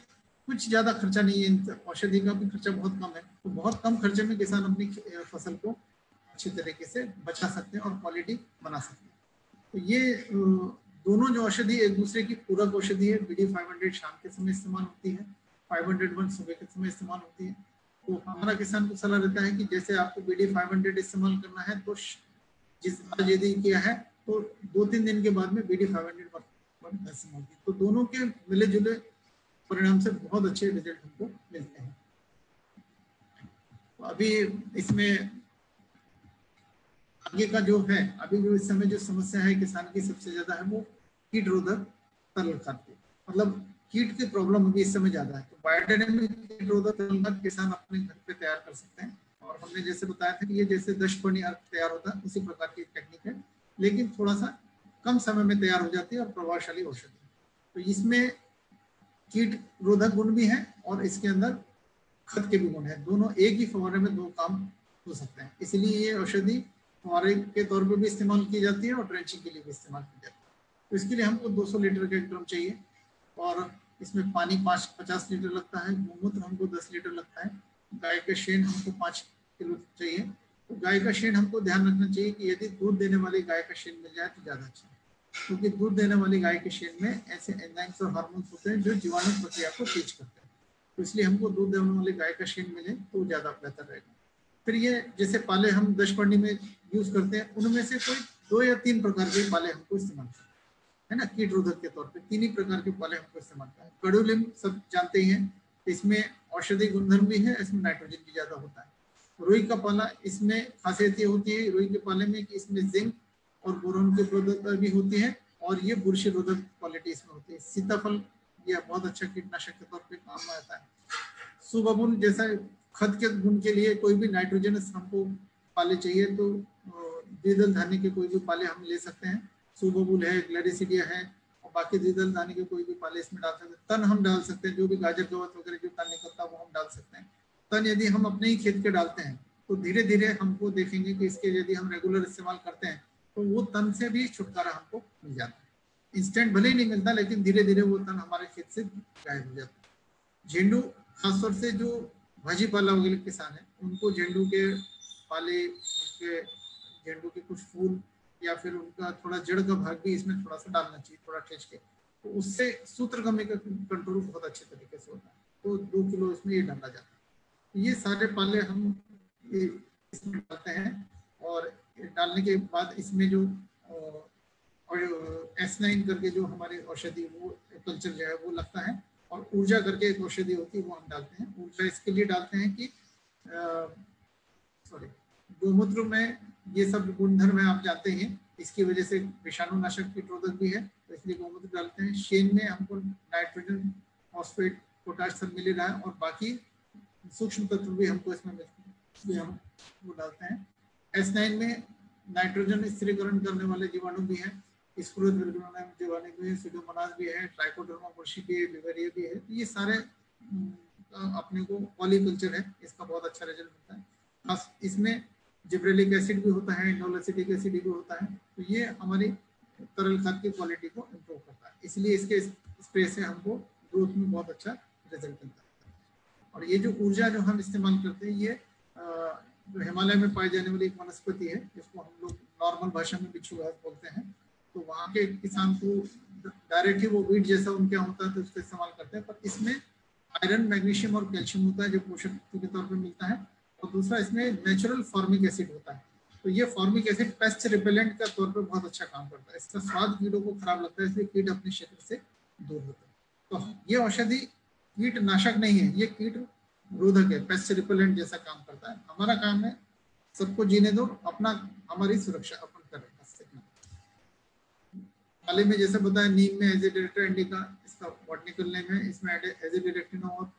कुछ ज्यादा खर्चा नहीं है, औषधि का भी खर्चा बहुत कम है। तो बहुत कम खर्चे में किसान अपनी फसल को अच्छी तरीके से बचा सकते हैं और क्वालिटी बना सकते हैं। तो ये दोनों जो औषधि एक दूसरे की पूरक औषधि है। BD 500 शाम के समय इस्तेमाल होती है, 501 सुबह के समय इस्तेमाल होती है। तो हमारा किसान को सलाह रहता है कि जैसे आपको BD 500 इस्तेमाल करना है तो जिस आज यदि किया है तो 2-3 दिन के बाद में BD 500 इस्तेमाल की। तो दोनों के मिले जुले परिणाम से बहुत अच्छे रिजल्ट हमको मिलते हैं। तो अभी इसमें आगे का जो है, अभी जो इस समय जो समस्या है किसान की सबसे ज्यादा है वो कीट रोधक तरल खाद की, मतलब कीट की प्रॉब्लम अभी इस समय ज्यादा है। तो बायोडायनेमिक कीट रोधक तरल खाद किसान अपने घर पे तैयार कर सकते हैं, और हमने जैसे बताया था कि ये जैसे दशपर्णी अर्क तैयार होता है उसी प्रकार की टेक्निक है, लेकिन थोड़ा सा कम समय में तैयार हो जाती है और प्रभावशाली औषधि। तो इसमें कीट रोधक गुण भी है और इसके अंदर खत के भी गुण है, दोनों एक ही फव्वारे में दो काम हो सकते हैं। इसलिए ये औषधि फव्वारे के तौर पे भी इस्तेमाल की जाती है और ड्रेंचिंग के लिए भी इस्तेमाल की जाती है। तो इसके लिए हमको 200 लीटर का एक ड्रम चाहिए, और इसमें पानी 50 लीटर लगता है, गोमूत्र हमको 10 लीटर लगता है, गाय का शेण हमको 5 किलो चाहिए। तो गाय का शेण हमको ध्यान रखना चाहिए कि यदि दूध देने वाली गाय का शेण मिल जाए तो ज़्यादा अच्छा है, क्योंकि दूध देने वाली गाय के शेण में ऐसे एंजाइम्स और हार्मोन्स होते हैं जो जीवाणु प्रक्रिया को तेज करते हैं। तो इसलिए हमको दूध देने वाली गाय का शेण मिले तो ज़्यादा बेहतर रहेगा। फिर ये जैसे पाले हम दशपर्णी में यूज करते हैं, उनमें से कोई 2 या 3 प्रकार के पाले हमको इस्तेमाल करते हैं, है ना, कीट रोधक के तौर पे 3 ही प्रकार के पाले हमको इस्तेमाल करते हैं। कडुलिम सब जानते ही हैं, इसमें औषधि गुणधर्म भी है, इसमें नाइट्रोजन भी ज्यादा होता है। रुई का पाला, इसमें खासियत ये होती है रुई के पाले में कि इसमें जिंक और बोरोन की उपलब्धता भी होती है, और ये बुरशी रोधक क्वालिटी इसमें होती है। सीताफल यह बहुत अच्छा कीटनाशक के तौर पे काम में आता है। सुबबुल जैसा खत के गुण के लिए कोई भी नाइट्रोजनस हमको पाले चाहिए तो द्विदल धान्य के कोई भी पाले हम ले सकते हैं। सुबबुल है, ग्लैडिसिडिया है, और बाकी द्विदल धान्य के कोई भी पाले इसमें डाल सकते हैं। तन हम डाल सकते हैं, जो भी गाजर गवत वगैरह जो तन निकलता है वो हम डाल सकते हैं। तन यदि हम अपने ही खेत के डालते हैं तो धीरे धीरे हमको देखेंगे कि इसके यदि हम रेगुलर इस्तेमाल करते हैं तो वो तन से भी छुटकारा हमको मिल जाता है। इंस्टेंट भले ही नहीं मिलता, लेकिन धीरे धीरे वो तन हमारे खेत से गायब हो जाता है। झेंडू, खासतौर से जो भाजी पाला वगैरह किसान है उनको झेंडू के पाले, उनके झेंडू के कुछ फूल या फिर उनका थोड़ा जड़ का भाग भी इसमें थोड़ा सा डालना चाहिए, थोड़ा ठेच के, तो उससे सूत्रकृमि का कंट्रोल बहुत अच्छे तरीके से होता है। तो 2 किलो इसमें ये डाला जाता है। ये सारे पाले हम इसमें डालते हैं, और डालने के बाद इसमें जो और S9 करके जो हमारे औषधि वो कल्चर जो है वो लगता है, और ऊर्जा करके एक औषधि होती है वो हम डालते हैं। ऊर्जा इसके लिए डालते हैं कि गोमूत्र में ये सब गुणधर्म है आप जानते हैं, इसकी वजह से विषाणुनाशक कीटरोधक भी है, तो इसलिए गोमूत्र डालते हैं। शेन में हमको नाइट्रोजन, फॉस्फेट, पोटाश सब मिल रहा है, और बाकी सूक्ष्म तत्व भी हमको इसमें मिलते हैं, इसलिए हम वो डालते हैं। S9 में नाइट्रोजन स्थिरीकरण करने वाले जीवाणु भी हैं, जीवाणु भी है, सुडोमोनास भी है, ट्राइकोडर्मा बुरशी भी है, विवेरिया भी है। तो ये सारे अपने को पॉलीकल्चर है, इसका बहुत अच्छा रिजल्ट मिलता है। खास इसमें जिब्रेलिक एसिड भी होता है, इंडोलेसिटिक एसिड भी होता है, तो ये हमारी तरल खाद की क्वालिटी को इम्प्रूव करता है। इसलिए इसके स्प्रे से हमको ग्रोथ में बहुत अच्छा रिजल्ट मिलता है। और ये जो ऊर्जा जो हम इस्तेमाल करते हैं, ये जो हिमालय में पाई जाने वाली एक वनस्पति है, जिसको हम लोग नॉर्मल भाषा में बिच्छू घास बोलते हैं। तो वहाँ के किसान को डायरेक्ट ही वो वीट जैसा उनके यहाँ होता है तो उसका इस्तेमाल करते हैं, पर इसमें आयरन, मैग्नीशियम और कैल्शियम होता है जो पोषक तत्व के तौर पर मिलता है। और दूसरा इसमें नेचुरल फॉर्मिक एसिड होता है। तो ये फॉर्मिक एसिड पेस्ट रिपेलेंट का तौर पर बहुत अच्छा काम करता है। इसका स्वाद कीटों को खराब लगता है, इसलिए कीट अपने क्षेत्र से दूर होते हैं। तो ये औषधि कीटनाशक नहीं है, ये कीट रोधक है, पेस्ट रिपेलेंट जैसा काम करता है। हमारा काम है सबको जीने दो, अपना हमारी सुरक्षा अपन करें। पाले में जैसे बताया, नीम में एजिडिरेक्टर इंडिका इसका बॉटनिकल नेम है, इसमें एजिडिरेक्टिनो और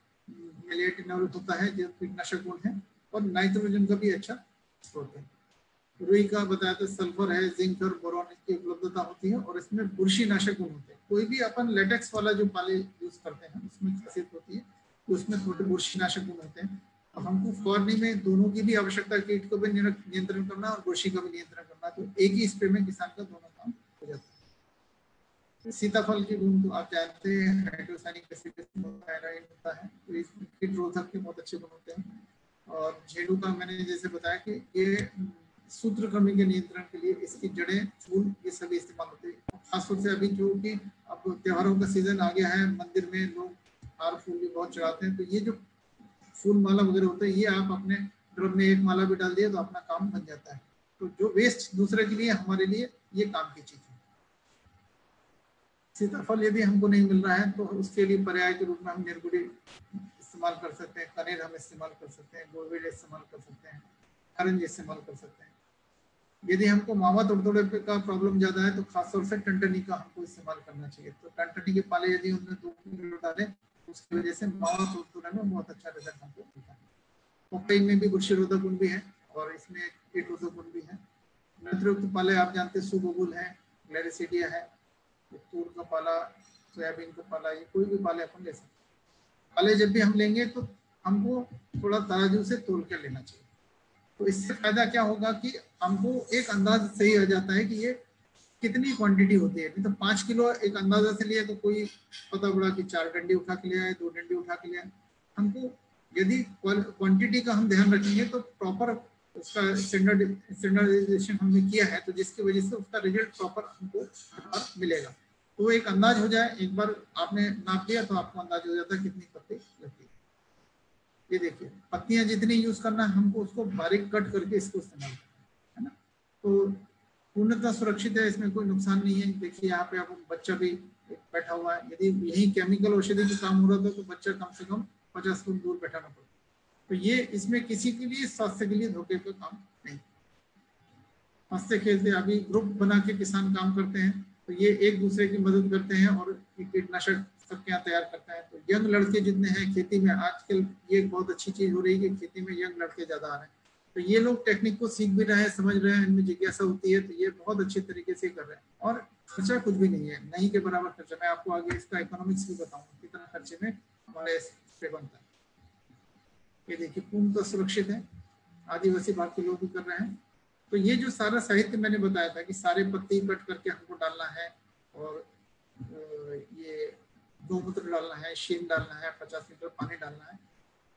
मेलिएटिनोल होता है जो कीटनाशक गुण है, और नाइट्रोजन का भी अच्छा स्रोत है। रुई का बताया तो सल्फर है, जिंक और बोरॉन की उपलब्धता होती है, और इसमें बुरशी नाशक गुण होते हैं। कोई भी अपन लेटेक्स वाला जो पाले यूज करते हैं उसमें खासियत होती है तो उसमें थोड़े बुरशी नाशक गुण होते हैं। अब हमको फवारनी में दोनों की भी आवश्यकता, कीट को भी नियंत्रण करना और बुरशी का भी नियंत्रण करना, तो एक ही स्प्रे में किसान का दोनों काम हो जाता है। सीताफल के गुण तो आप जानते हैं, हाइड्रोसायनिक एसिड होता है, तो इसमें कीट रोधक के बहुत अच्छे गुण होते हैं। और झेंडू का मैंने जैसे बताया कि ये सूत्रकृमि के नियंत्रण के लिए इसकी जड़ें, फूल, ये सभी इस्तेमाल होते हैं। खासतौर से अभी जो कि अब त्योहारों का सीजन आ गया है, मंदिर में लोग हार फूल भी बहुत चढ़ाते हैं, तो ये जो फूल माला वगैरह होता है, ये आप अपने ड्रम में एक माला भी डाल दिए तो अपना काम बन जाता है। तो जो वेस्ट दूसरे के लिए, हमारे लिए ये काम की चीज है। सीताफल यदि हमको नहीं मिल रहा है तो उसके लिए पर्याय के रूप में हम निर्गुड़ी इस्तेमाल कर सकते हैं, कनेर हम इस्तेमाल कर सकते हैं, गोरवेड इस्तेमाल कर सकते हैं, ऑरेंज इस्तेमाल कर सकते हैं। यदि हमको मावा तोड़तोड़े का प्रॉब्लम ज्यादा है तो खासतौर से टंटनी का हमको इस्तेमाल करना चाहिए। तो टंटनी के पाले यदि उनमें 2 किलो डालें तो उसकी वजह से मावा तोड़तोड़े में बहुत अच्छा रिजल्ट हमको मिलता है। पपई में भी गुणशीरोधक गुण भी है और इसमें कीटरोधक गुण भी है। नत्रयुक्त पाले आप जानते हैं सुबबुल है, ग्लैरिसिडिया है, तूर का पाला, सोयाबीन का पाला, ये कोई भी पाले अपन ले सकते हैं। पाले जब भी हम लेंगे तो हमको थोड़ा तराजू से तोल कर लेना चाहिए। तो इससे फायदा क्या होगा कि हमको एक अंदाज सही आ जाता है कि ये कितनी क्वांटिटी होती है। नहीं तो 5 किलो एक अंदाजा से लिया तो कोई पता पड़ा कि 4 डंडी उठा के लिया है, 2 डंडी उठा के लिया है। हमको यदि क्वांटिटी का हम ध्यान रखेंगे तो प्रॉपर उसका स्टैंडर्डाइजेशन हमने किया है तो जिसकी वजह से उसका रिजल्ट प्रॉपर हमको मिलेगा। तो एक अंदाज हो जाए, एक बार आपने नाप लिया तो आपको अंदाज हो जाता है कितनी पत्ती लगती है। ये देखिए पत्तियां जितनी यूज करना है हमको उसको बारीक कट करके इसको इस्तेमाल करना है ना। तो पूर्णतः सुरक्षित है, इसमें कोई नुकसान नहीं है। देखिए यहाँ पे आप बच्चा भी बैठा हुआ है, यदि यही केमिकल औषधि का काम हो रहा था तो बच्चा कम से कम 50 फुट दूर बैठाना पड़ता। तो ये इसमें किसी के लिए स्वास्थ्य के लिए धोखे का काम नहीं। हंसते खेलते अभी ग्रुप बना के किसान काम करते हैं तो ये एक दूसरे की मदद करते हैं और कीटनाशक सबके यहाँ तैयार करते हैं। तो यंग लड़के जितने हैं खेती में आजकल ये बहुत अच्छी चीज हो रही है कि खेती में यंग लड़के ज्यादा आ रहे हैं। तो ये लोग टेक्निक को सीख भी रहे हैं, समझ रहे हैं, इनमें जिज्ञासा होती है तो ये बहुत अच्छे तरीके से कर रहे हैं। और खर्चा कुछ भी नहीं है, नहीं के बराबर खर्चा। मैं आपको आगे इसका इकोनॉमिक्स भी बताऊंगा कितना खर्चे में हमारे पे बनता है। ये देखिए पूर्णतः सुरक्षित है, आदिवासी भाग के लोग भी कर रहे हैं। तो ये जो सारा साहित्य मैंने बताया था कि सारे पत्ती कट करके हमको डालना है और ये गौमूत्र डालना है, शीन डालना है, 50 लीटर पानी डालना है,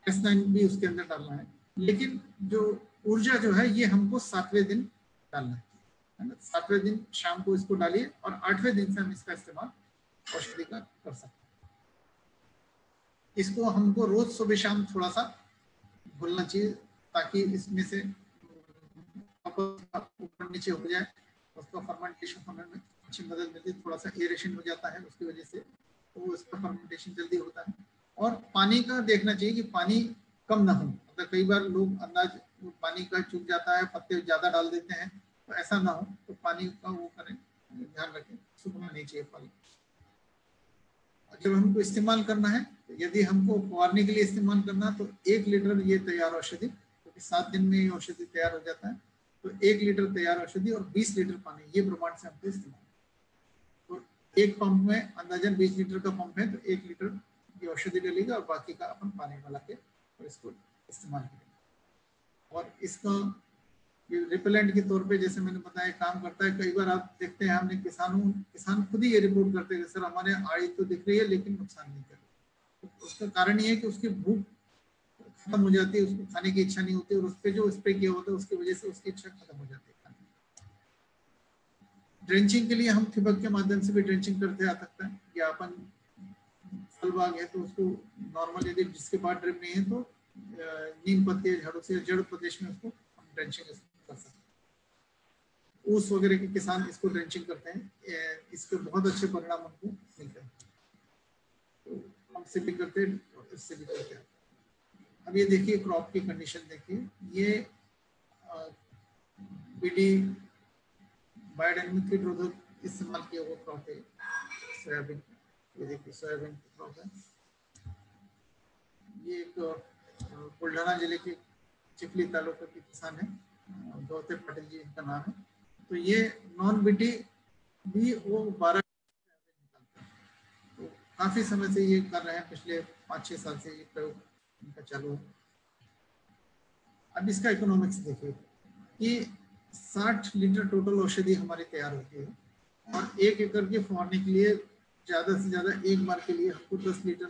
S9 भी उसके अंदर डालना है। लेकिन जो ऊर्जा जो है ये हमको 7वें दिन डालना है ना। 7वें दिन शाम को इसको डालिए और 8वें दिन से हम इसका इस्तेमाल औषधि का कर सकते हैं। इसको हमको रोज सुबह शाम थोड़ा सा घुलना चाहिए ताकि इसमें से ऊपर नीचे हो जाए, उसका फर्मेंटेशन होने में अच्छी मदद मिलती है। थोड़ा सा एरेशन हो जाता है उसकी वजह से, तो उसका फर्मेंटेशन जल्दी होता है। और पानी का देखना चाहिए कि पानी कम ना हो। मतलब कई बार लोग अंदाज पानी का चूक जाता है, पत्ते ज्यादा डाल देते हैं, तो ऐसा ना हो। तो पानी का वो करें, ध्यान रखें, सूखना नहीं चाहिए पानी। जब हमको इस्तेमाल करना है, यदि हमको फुवारने के लिए इस्तेमाल करना तो 1 लीटर ये तैयार औषधि, क्योंकि 7 दिन में ये औषधि तैयार हो जाता है, तो 1 लीटर तैयार औषधि और 20 लीटर पानी, ये प्रमाण से हमको इस्तेमाल। तो एक पंप में अंदाजन 20 लीटर का पंप है तो 1 लीटर की औषधि डलेगा और बाकी का अपन पानी मिला के और इसको इस्तेमाल करेंगे। और इसका रिपेलेंट के तौर पे जैसे मैंने बताया काम करता है। कई बार आप देखते हैं हमने किसान खुद ही ये रिपोर्ट करते हैं सर हमारे आड़ी तो दिख रही है लेकिन नुकसान नहीं कर रही। तो उसका कारण ये है कि उसकी भूख खत्म हो जाती है, उसको खाने की इच्छा नहीं होती और उस पर जो स्प्रे किया होता है उसकी वजह से उसकी इच्छा खत्म हो जाती है। ड्रेंचिंग के लिए हम ठिबक के माध्यम से भी ड्रेंचिंग करते आ सकते हैं, या अपन फल बाग है तो उसको नॉर्मल यदि जिसके पास ड्रिप नहीं है तो नीम पत्ते झाड़ों से जड़ प्रदेश में उसको हम ड्रेंचिंग कर सकते हैं। ऊस वगैरह के किसान इसको ड्रेंचिंग करते हैं, इसके बहुत अच्छे परिणाम हमको मिलते हैं। तो हमसे भी करते हैं और इससे भी करते हैं। अब ये देखिए क्रॉप की कंडीशन देखिए, ये बीडी बायोडायनेमिक कीटरोधक इस्तेमाल किया हुआ क्रॉप है सोयाबीन। ये देखिए सोयाबीन की क्रॉप है। ये एक बुल्ढाना जिले के चिखली तालुका के किसान है, गौते पाटिल जी इनका नाम है। तो ये नॉन बीटी भी वो 12 निकालते हैं। तो काफी समय से ये कर रहे हैं, पिछले 5-6 साल से ये प्रयोग इनका चालू है। अब इसका इकोनॉमिक्स देखिए कि 60 लीटर टोटल औषधि हमारी तैयार होती है और 1 एकड़ के फुवारने के लिए ज्यादा से ज्यादा एक बार के लिए हमको 10 लीटर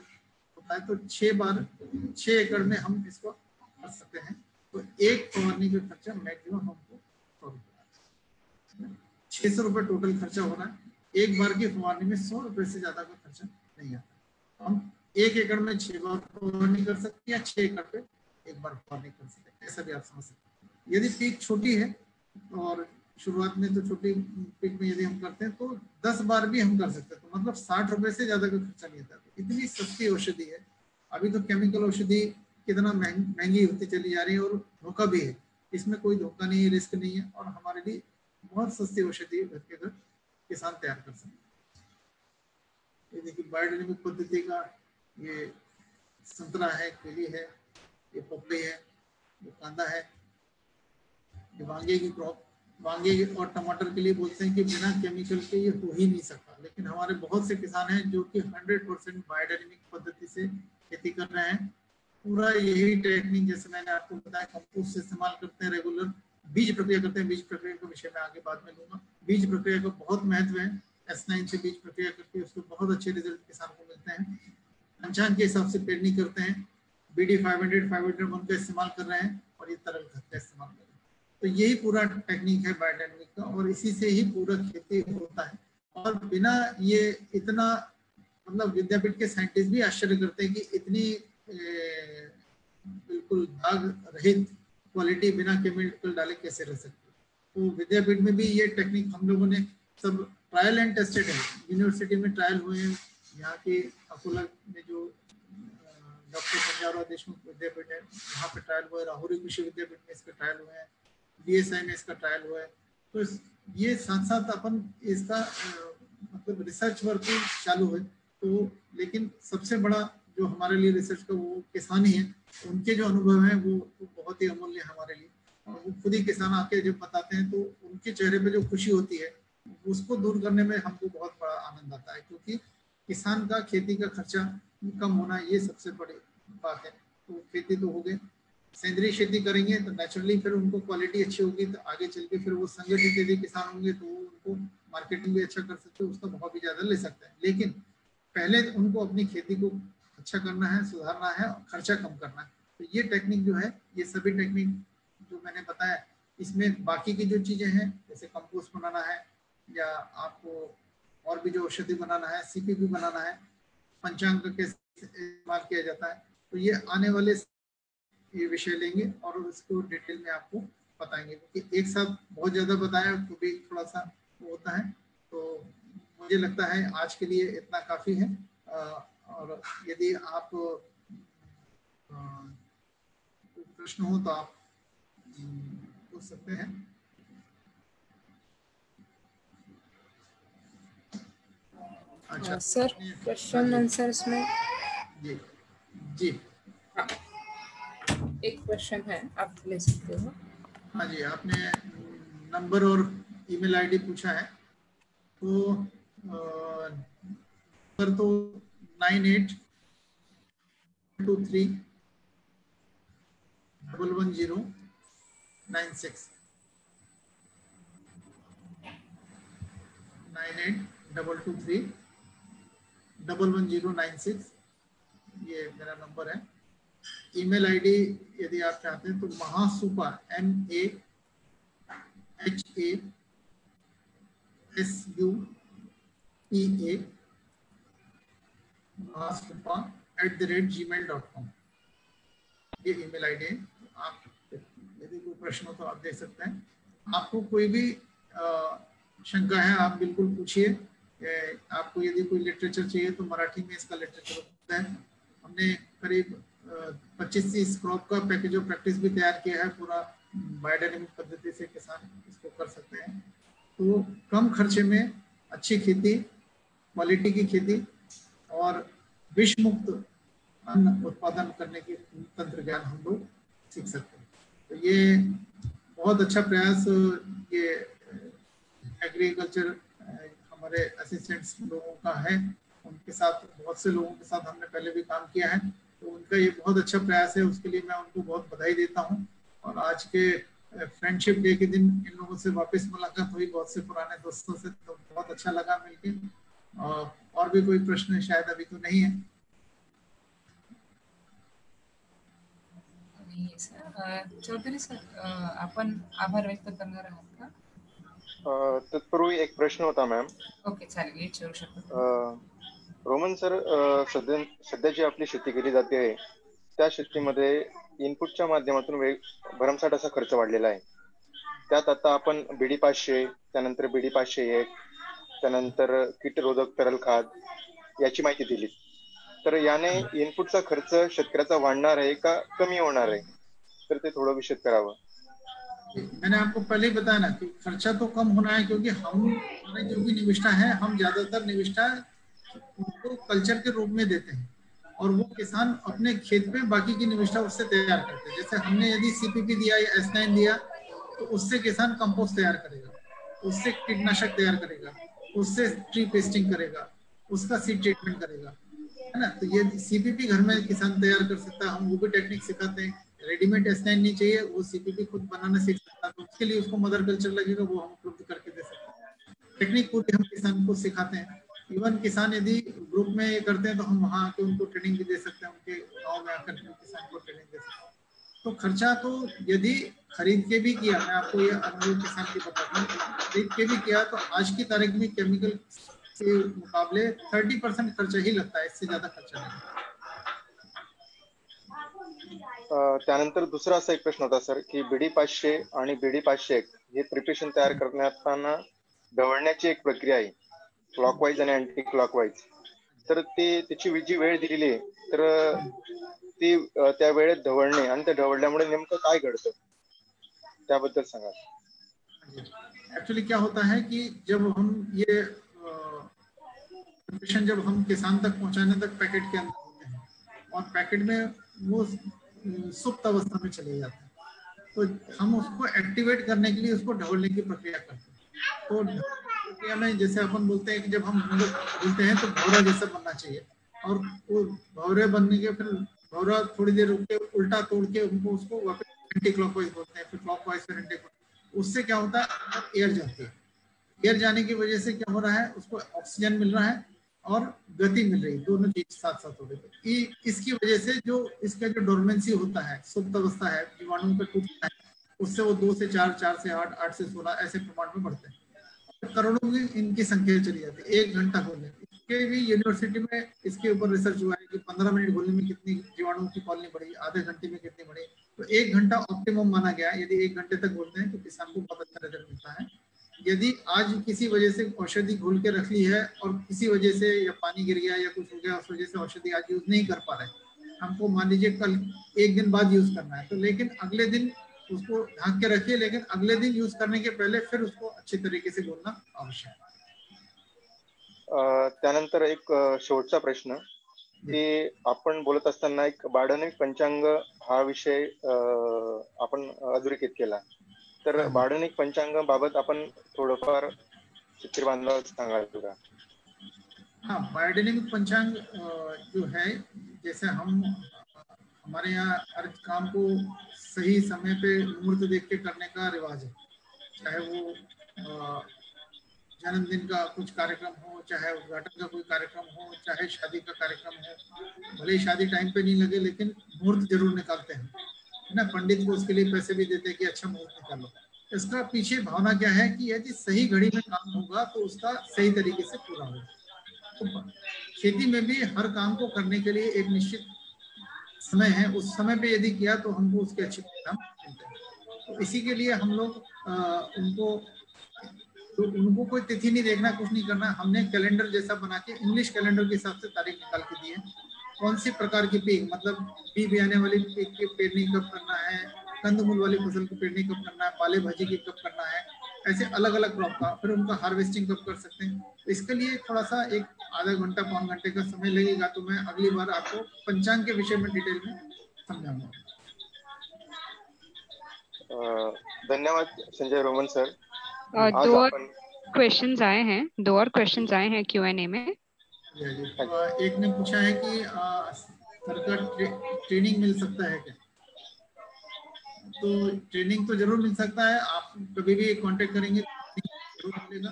होता है। तो 6 एकड़ में हम इसको कर सकते हैं। तो एक फुवारने का खर्चा मैक्सिमम हमको 100 रुपये, 600 रुपये टोटल खर्चा हो रहा है। एक बार की फुवारने में 100 रुपये से ज्यादा का खर्चा नहीं आता। हम 1 एकड़ में 6 बार फुवारनी कर सकते हैं या 6 एकड़ पे एक बार फुवारनी कर सकते हैं, ऐसा भी आप समझ सकते हैं। यदि पीक छोटी है और शुरुआत में तो छोटी पिक में यदि हम करते हैं तो 10 बार भी हम कर सकते हैं, तो मतलब 60 रुपए से ज्यादा का खर्चा नहीं आता। इतनी सस्ती औषधि है। अभी तो केमिकल औषधि कितना महंगी होती चली जा रही है और धोखा भी है, इसमें कोई धोखा नहीं है, रिस्क नहीं है, और हमारे लिए बहुत सस्ती औषधि घर के घर किसान तैयार कर सकते हैं। ये देखिए बायोडायनेमिक पद्धति का ये संतरा है, केली है, ये पपई है, ये कांदा है, ये वांगे की क्रॉप, वांगे और टमाटर के लिए बोलते हैं कि बिना केमिकल के ये हो ही नहीं सकता, लेकिन हमारे बहुत से किसान हैं जो कि 100% बायोडायनेमिक पद्धति से खेती कर रहे हैं। पूरा यही टेक्निक जैसे मैंने आपको बताया, कंपोस्ट से इस्तेमाल करते हैं, रेगुलर बीज प्रक्रिया करते हैं। बीज प्रक्रिया के विषय में आगे बाद में लूंगा। बीज प्रक्रिया का बहुत महत्व है। S9 से बीज प्रक्रिया करके उसके बहुत अच्छे रिजल्ट किसान को मिलते हैं। पंचांग के हिसाब से पेरनी करते हैं। BD 500 501 का इस्तेमाल कर रहे हैं और ये तरल खाद का इस्तेमाल कर रहे हैं। तो यही पूरा टेक्निक है बायोडायनेमिक का, और इसी से ही पूरा खेती होता है। और बिना ये इतना मतलब विद्यापीठ के साइंटिस्ट भी आश्चर्य करते हैं कि इतनी बिल्कुल दाग रहित क्वालिटी बिना केमिकल डाले कैसे रह सकती है। तो विद्यापीठ में भी ये टेक्निक हम लोगों ने सब ट्रायल एंड टेस्टेड है। यूनिवर्सिटी में ट्रायल हुए हैं, यहाँ के अकोला में जो डॉक्टर पंजाबराव देशमुख विद्यापीठ है वहाँ पे ट्रायल हुआ है, राहुरी कृषि विद्यापीठ में इसके ट्रायल हुए हैं, DSI में इसका ट्रायल हुआ है। तो ये साथ साथ अपन इसका मतलब रिसर्च वर्क भी चालू है। तो लेकिन सबसे बड़ा जो हमारे लिए रिसर्च का वो किसान ही है, उनके जो अनुभव हैं वो बहुत ही अमूल्य है हमारे लिए। वो खुद ही किसान आके जब बताते हैं तो उनके चेहरे पे जो खुशी होती है उसको दूर करने में हमको बहुत बड़ा आनंद आता है, क्योंकि किसान का खेती का खर्चा कम होना ये सबसे बड़ी बात है। तो खेती तो हो गई, सेंद्रीय खेती करेंगे तो नेचुरली फिर उनको क्वालिटी अच्छी होगी, तो आगे चल के फिर वो संगठित यदि किसान होंगे तो उनको मार्केटिंग भी अच्छा कर सकते हैं, उसका भाव भी ज्यादा ले सकते हैं। लेकिन पहले उनको अपनी खेती को अच्छा करना है, सुधारना है और खर्चा कम करना है। तो ये टेक्निक जो है, ये सभी टेक्निक जो मैंने बताया, इसमें बाकी की जो चीजें हैं जैसे कंपोस्ट बनाना है या आपको और भी जो औषधि बनाना है, CPP बनाना है, पंचांग का कैसे इस्तेमाल किया जाता है, तो ये आने वाले ये विषय लेंगे और उसको डिटेल में आपको बताएंगे, क्योंकि एक साथ बहुत ज्यादा बताया तो भी थोड़ा सा वो होता है। तो मुझे लगता है आज के लिए इतना काफी है। और यदि आप प्रश्न हो तो आप पूछ सकते हैं। अच्छा सर, क्वेश्चन आंसर्स में जी जी हाँ, एक क्वेश्चन है, आप ले सकते हो। हाँ जी, आपने नंबर और ईमेल आईडी पूछा है, तो नंबर तो 9823110996 9823110996 ये मेरा नंबर है। ईमेल आईडी यदि आप चाहते हैं तो महासुपा MAHASUPA mahasupa@gmail.com ये ईमेल आईडी है। आप यदि कोई प्रश्न हो तो आप देख सकते हैं। आपको कोई भी शंका है आप बिल्कुल पूछिए। आपको यदि कोई लिटरेचर चाहिए तो मराठी में इसका लिटरेचर होता है। हमने करीब 25-30 क्रॉप का पैकेज ऑफ प्रैक्टिस भी तैयार किया है। पूरा बायोडायनेमिक पद्धति से किसान इसको कर सकते हैं। तो कम खर्चे में अच्छी खेती, क्वालिटी की खेती और विष मुक्त अन्न उत्पादन करने की तंत्र ज्ञान हम लोग सीख सकते हैं। तो ये बहुत अच्छा प्रयास ये एग्रीकल्चर हमारे असिस्टेंट्स लोगों का है। उनके साथ बहुत से लोगों के साथ हमने पहले भी काम किया है, तो उनका ये बहुत अच्छा प्रयास है। उसके लिए मैं उनको बहुत बधाई देता हूँ। और आज के फ्रेंडशिप डे के दिन इन लोगों से वापस मुलाकात हुई, बहुत से पुराने दोस्तों से, तो बहुत अच्छा लगा मिलके। और भी कोई प्रश्न शायद अभी तो नहीं है। चौधरी सर, आपण आभार व्यक्त करणार आहात का? तत्पूर्वी एक प्रश्न होता मॅम। ओके, चालेल, विचारू शकतो। रोमन सर, सध्या जी आपली शेती केली जाते आहे त्या शेतीमध्ये इनपुटच्या माध्यमातून भरमसाठ असा खर्च वाढलेला आहे। त्यात आता आपण BD 500, त्यानंतर BD 501, त्यानंतर कीटरोधक तरल खाद याची माहिती दिली. तर याने इनपुटचा खर्च शेतकऱ्याचा वाढणार आहे का कमी होणार आहे, तर ते थोडं विशद करावं. मैंने आपको पहले ही बताया ना कि खर्चा तो कम होना है, क्योंकि हमारे जो भी निविष्ठा है, हम ज्यादातर निविष्ठा उनको कल्चर के रूप में देते हैं और वो किसान अपने खेत में बाकी की निविष्ठा उससे तैयार करते हैं। जैसे हमने यदि CPP दिया या S9 दिया तो उससे किसान कंपोस्ट तैयार करेगा, उससे कीटनाशक तैयार करेगा, उससे ट्री पेस्टिंग करेगा, उसका सीड ट्रीटमेंट करेगा, है ना। तो ये CPP घर में किसान तैयार कर सकता है, हम वो भी टेक्निक सिखाते हैं। रेडीमेड S9 नहीं चाहिए, वो CPP खुद बनाना सीख सकता है, तो उसके लिए उसको मदर कल्चर लगेगा, वो हम उपलब्ध करके दे सकते हैं। टेक्निक पूरी हम किसान को सिखाते हैं। इवन किसान यदि ग्रुप में ये करते हैं तो हम वहाँ आके उनको ट्रेनिंग भी दे सकते हैं, उनके गाँव में आकर किसान को ट्रेनिंग दे सकते हैं। तो खर्चा तो यदि खरीद के भी किया, मैं आपको ये अनुभव किसान की बताता हूँ, खरीद के भी किया तो आज की तारीख में केमिकल के मुकाबले 30% खर्चा ही लगता है, इससे ज्यादा खर्चा नहीं। त्यानंतर दुसरा असा एक प्रश्न होता सर की BD 500 आणि BD 501 हे प्रिपरेशन तयार करताना ढवळण्याची एक प्रक्रिया आहे, क्लॉकवाईज आणि अँटी क्लॉकवाईज. तर ते त्याची जी वेळ दिलेली आहे, तर ती त्या वेळेत ढवळणे आणि त्या ढवळल्यामुळे नेमकं काय घडतं त्याबद्दल सांगा. एक्चुअली क्या होता है कि जब हम ये प्रिपरेशन जब हम किसान तक पहुंचाने तक पैकेट के अंदर होते हैं और पैकेट में वो सुप्त अवस्था में चले जाते हैं, तो हम उसको एक्टिवेट करने के लिए उसको ढवलने की प्रक्रिया करते हैं। तो प्रक्रिया में जैसे अपन बोलते हैं कि जब हम बोलते हैं तो भौरा जैसा बनना चाहिए, और वो भौरे बनने के फिर भौरा थोड़ी देर रुक के उल्टा तोड़ के उनको उसको वापस एंटी क्लॉकवाइज बोलते हैं, फिर क्लॉकवाइज, फिर एंटी क्लॉकवाइज। उससे क्या होता है, एयर जाती है। एयर जाने की वजह से क्या हो रहा है, उसको ऑक्सीजन मिल रहा है और गति मिल रही है, दोनों चीज साथ साथ हो रही है। इसकी वजह से जो इसका जो डोरमेंसी होता है, सुप्त अवस्था है, जीवाणु का टूटता है, उससे वो 2 से 4, 4 से 8, 8 से 16 ऐसे प्रमाण में बढ़ते हैं। करोड़ों में इनकी संख्या चली जाती है 1 घंटा घोलने। इसके भी यूनिवर्सिटी में इसके ऊपर रिसर्च हुआ है कि 15 मिनट घोलने में कितनी जीवाणु की कॉलोनी बढ़ी, आधे घंटे में कितनी बढ़ी। तो 1 घंटा ऑप्टिमम माना गया। यदि 1 घंटे तक घोलते हैं तो किसान को बहुत अच्छा रिजल्ट मिलता है। यदि आज किसी वजह से औषधि घोल के रख ली है और किसी वजह से या पानी गिर गया या कुछ हो गया, उस वजह से औषधि आज यूज नहीं कर पा रहे, हमको मान लीजिए कल 1 दिन बाद यूज करना है, तो लेकिन अगले दिन उसको ढक के रखिए, लेकिन अगले दिन यूज करने के पहले फिर उसको अच्छी तरीके से घोलना आवश्यक है। त्यानंतर एक शेवटचा प्रश्न की आपण बोलत असताना एक बाडनिक पंचांग हा विषय आपण अधोरेखित केला, तर बाडनिक पंचांग बाबत आपण थोडंफार शेतकरी बांधवांना सांगाल का? हाँ, बायोडायनेमिक पंचांग जो है, जैसे हम हमारे यहाँ हर काम को सही समय पे मुहूर्त देख के करने का रिवाज है। चाहे वो जन्मदिन का कुछ कार्यक्रम हो, चाहे उद्घाटन का कोई कार्यक्रम हो, चाहे शादी का कार्यक्रम हो, भले ही शादी टाइम पे नहीं लगे लेकिन मुहूर्त जरूर निकालते हैं, है ना। पंडित को उसके लिए पैसे भी देते हैं कि अच्छा मुहूर्त निकालो। इसका पीछे भावना क्या है कि यदि सही घड़ी में काम होगा तो उसका सही तरीके से पूरा होगा। तो खेती में भी हर काम को करने के लिए एक निश्चित समय है, उस समय पे यदि किया तो हमको उसके अच्छे परिणाम मिलते हैं। तो इसी के लिए हम लोग उनको कोई तिथि नहीं देखना, कुछ नहीं करना। हमने कैलेंडर जैसा बना के इंग्लिश कैलेंडर के हिसाब से तारीख निकाल के दी है। कौन सी प्रकार की पीक, मतलब बी बियाने वाली पीक की पेरनी कब करना है, कंदमूल वाली फसल की पेरनी कब करना है, पाले भाजी की कब करना है, ऐसे अलग अलग क्रॉप का, फिर उनका हार्वेस्टिंग कब कर सकते हैं। तो इसके लिए थोड़ा सा एक आधा घंटा 5 घंटे का समय लगेगा, तो मैं अगली बार आपको पंचांग के विषय में डिटेल में समझाऊंगा। धन्यवाद संजय रोमन सर। दो और क्वेश्चंस आए हैं Q&A में। तो एक ने पूछा है कि सरकार ट्रेनिंग मिल सकता है क्या? तो ट्रेनिंग तो जरूर मिल सकता है, आप कभी भी कांटेक्ट करेंगे जरूर मिलेगा।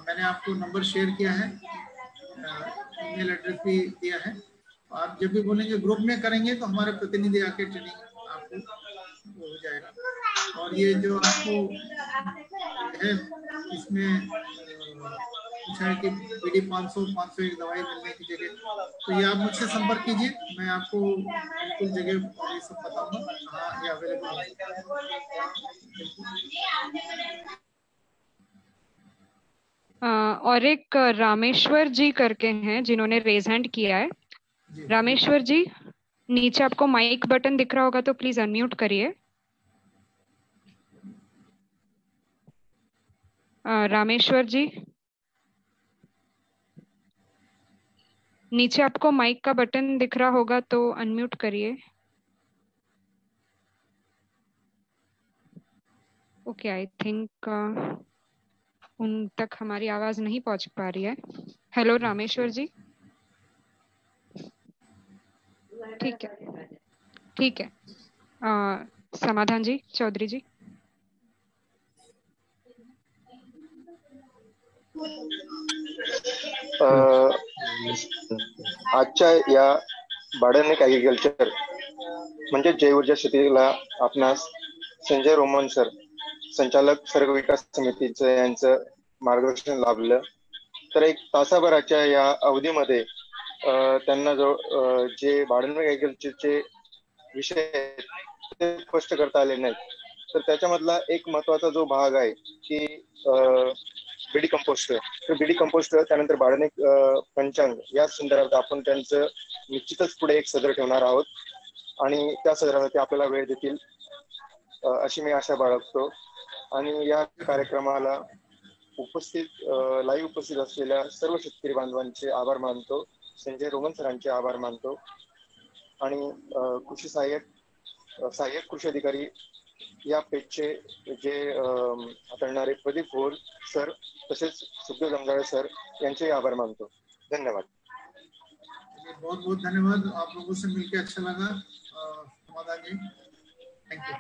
मैंने आपको नंबर शेयर किया है, ईमेल एड्रेस भी दिया है। आप जब भी बोलेंगे ग्रुप में करेंगे तो हमारे प्रतिनिधि आके ट्रेनिंग आपको हो जाएगा। और ये जो आपको है इसमें पूछा है कि BD 501 दवाई मिलने की जगह, तो ये आप मुझसे संपर्क कीजिए, मैं आपको बिल्कुल जगह ये सब बताऊंगा कहाँ ये अवेलेबल है। और एक रामेश्वर जी करके हैं जिन्होंने रेज हैंड किया है। जी रामेश्वर जी, नीचे आपको माइक बटन दिख रहा होगा तो प्लीज अनम्यूट करिए। रामेश्वर जी, नीचे आपको माइक का बटन दिख रहा होगा तो अनम्यूट करिए। ओके, आई थिंक उन तक हमारी आवाज नहीं पहुंच पा रही है। हेलो रामेश्वर जी। ठीक है, ठीक है। समाधान जी, चौधरी जी। आजच्या या बायोडायनॅमिक ऍग्रिकल्चर म्हणजे जैव ऊर्जा शेतीला आपणास संजय रोमन सर, संचालक सर्ग विकास समितीचं यांचं मार्गदर्शन लाभलं. तर एक तासाभराच्या या अवधीमध्ये त्यांना जो जे बायोडायनॅमिक ऍग्रिकल्चरचे विषय आहेत, ते स्पष्ट करता आले नाहीत. तर त्याच्यामधला एक महत्वाचा जो भाग आहे की बीडी कंपोस्ट, तर बीडी कंपोस्ट त्यानंतर बायोडायनॅमिक पंचांग या संदर्भात आपण त्यांचं निश्चितच पुढे एक सदर ठेवणार आहोत आणि त्या सदराला ते आपल्याला वेळ देतील अशी मी आशा बाळगतो. आणि या कार्यक्रमाला उपस्थित लाईव्ह उपस्थित असलेल्या सर्व शेतकरी बांधवांचे आभार मानतो, संजय रोमन सरांचे आभार मानतो आणि कृषी सहाय्यक कृषी अधिकारी या पेजचे जे हाताळणारे प्रदीप भोर सर तसेच सुखदेव जंगाळे सर यांचे आभार मानतो. धन्यवाद. बहुत बहुत धन्यवाद, आप लोगों से मिलकर अच्छा लगा। समाधान जी, थैंक यू।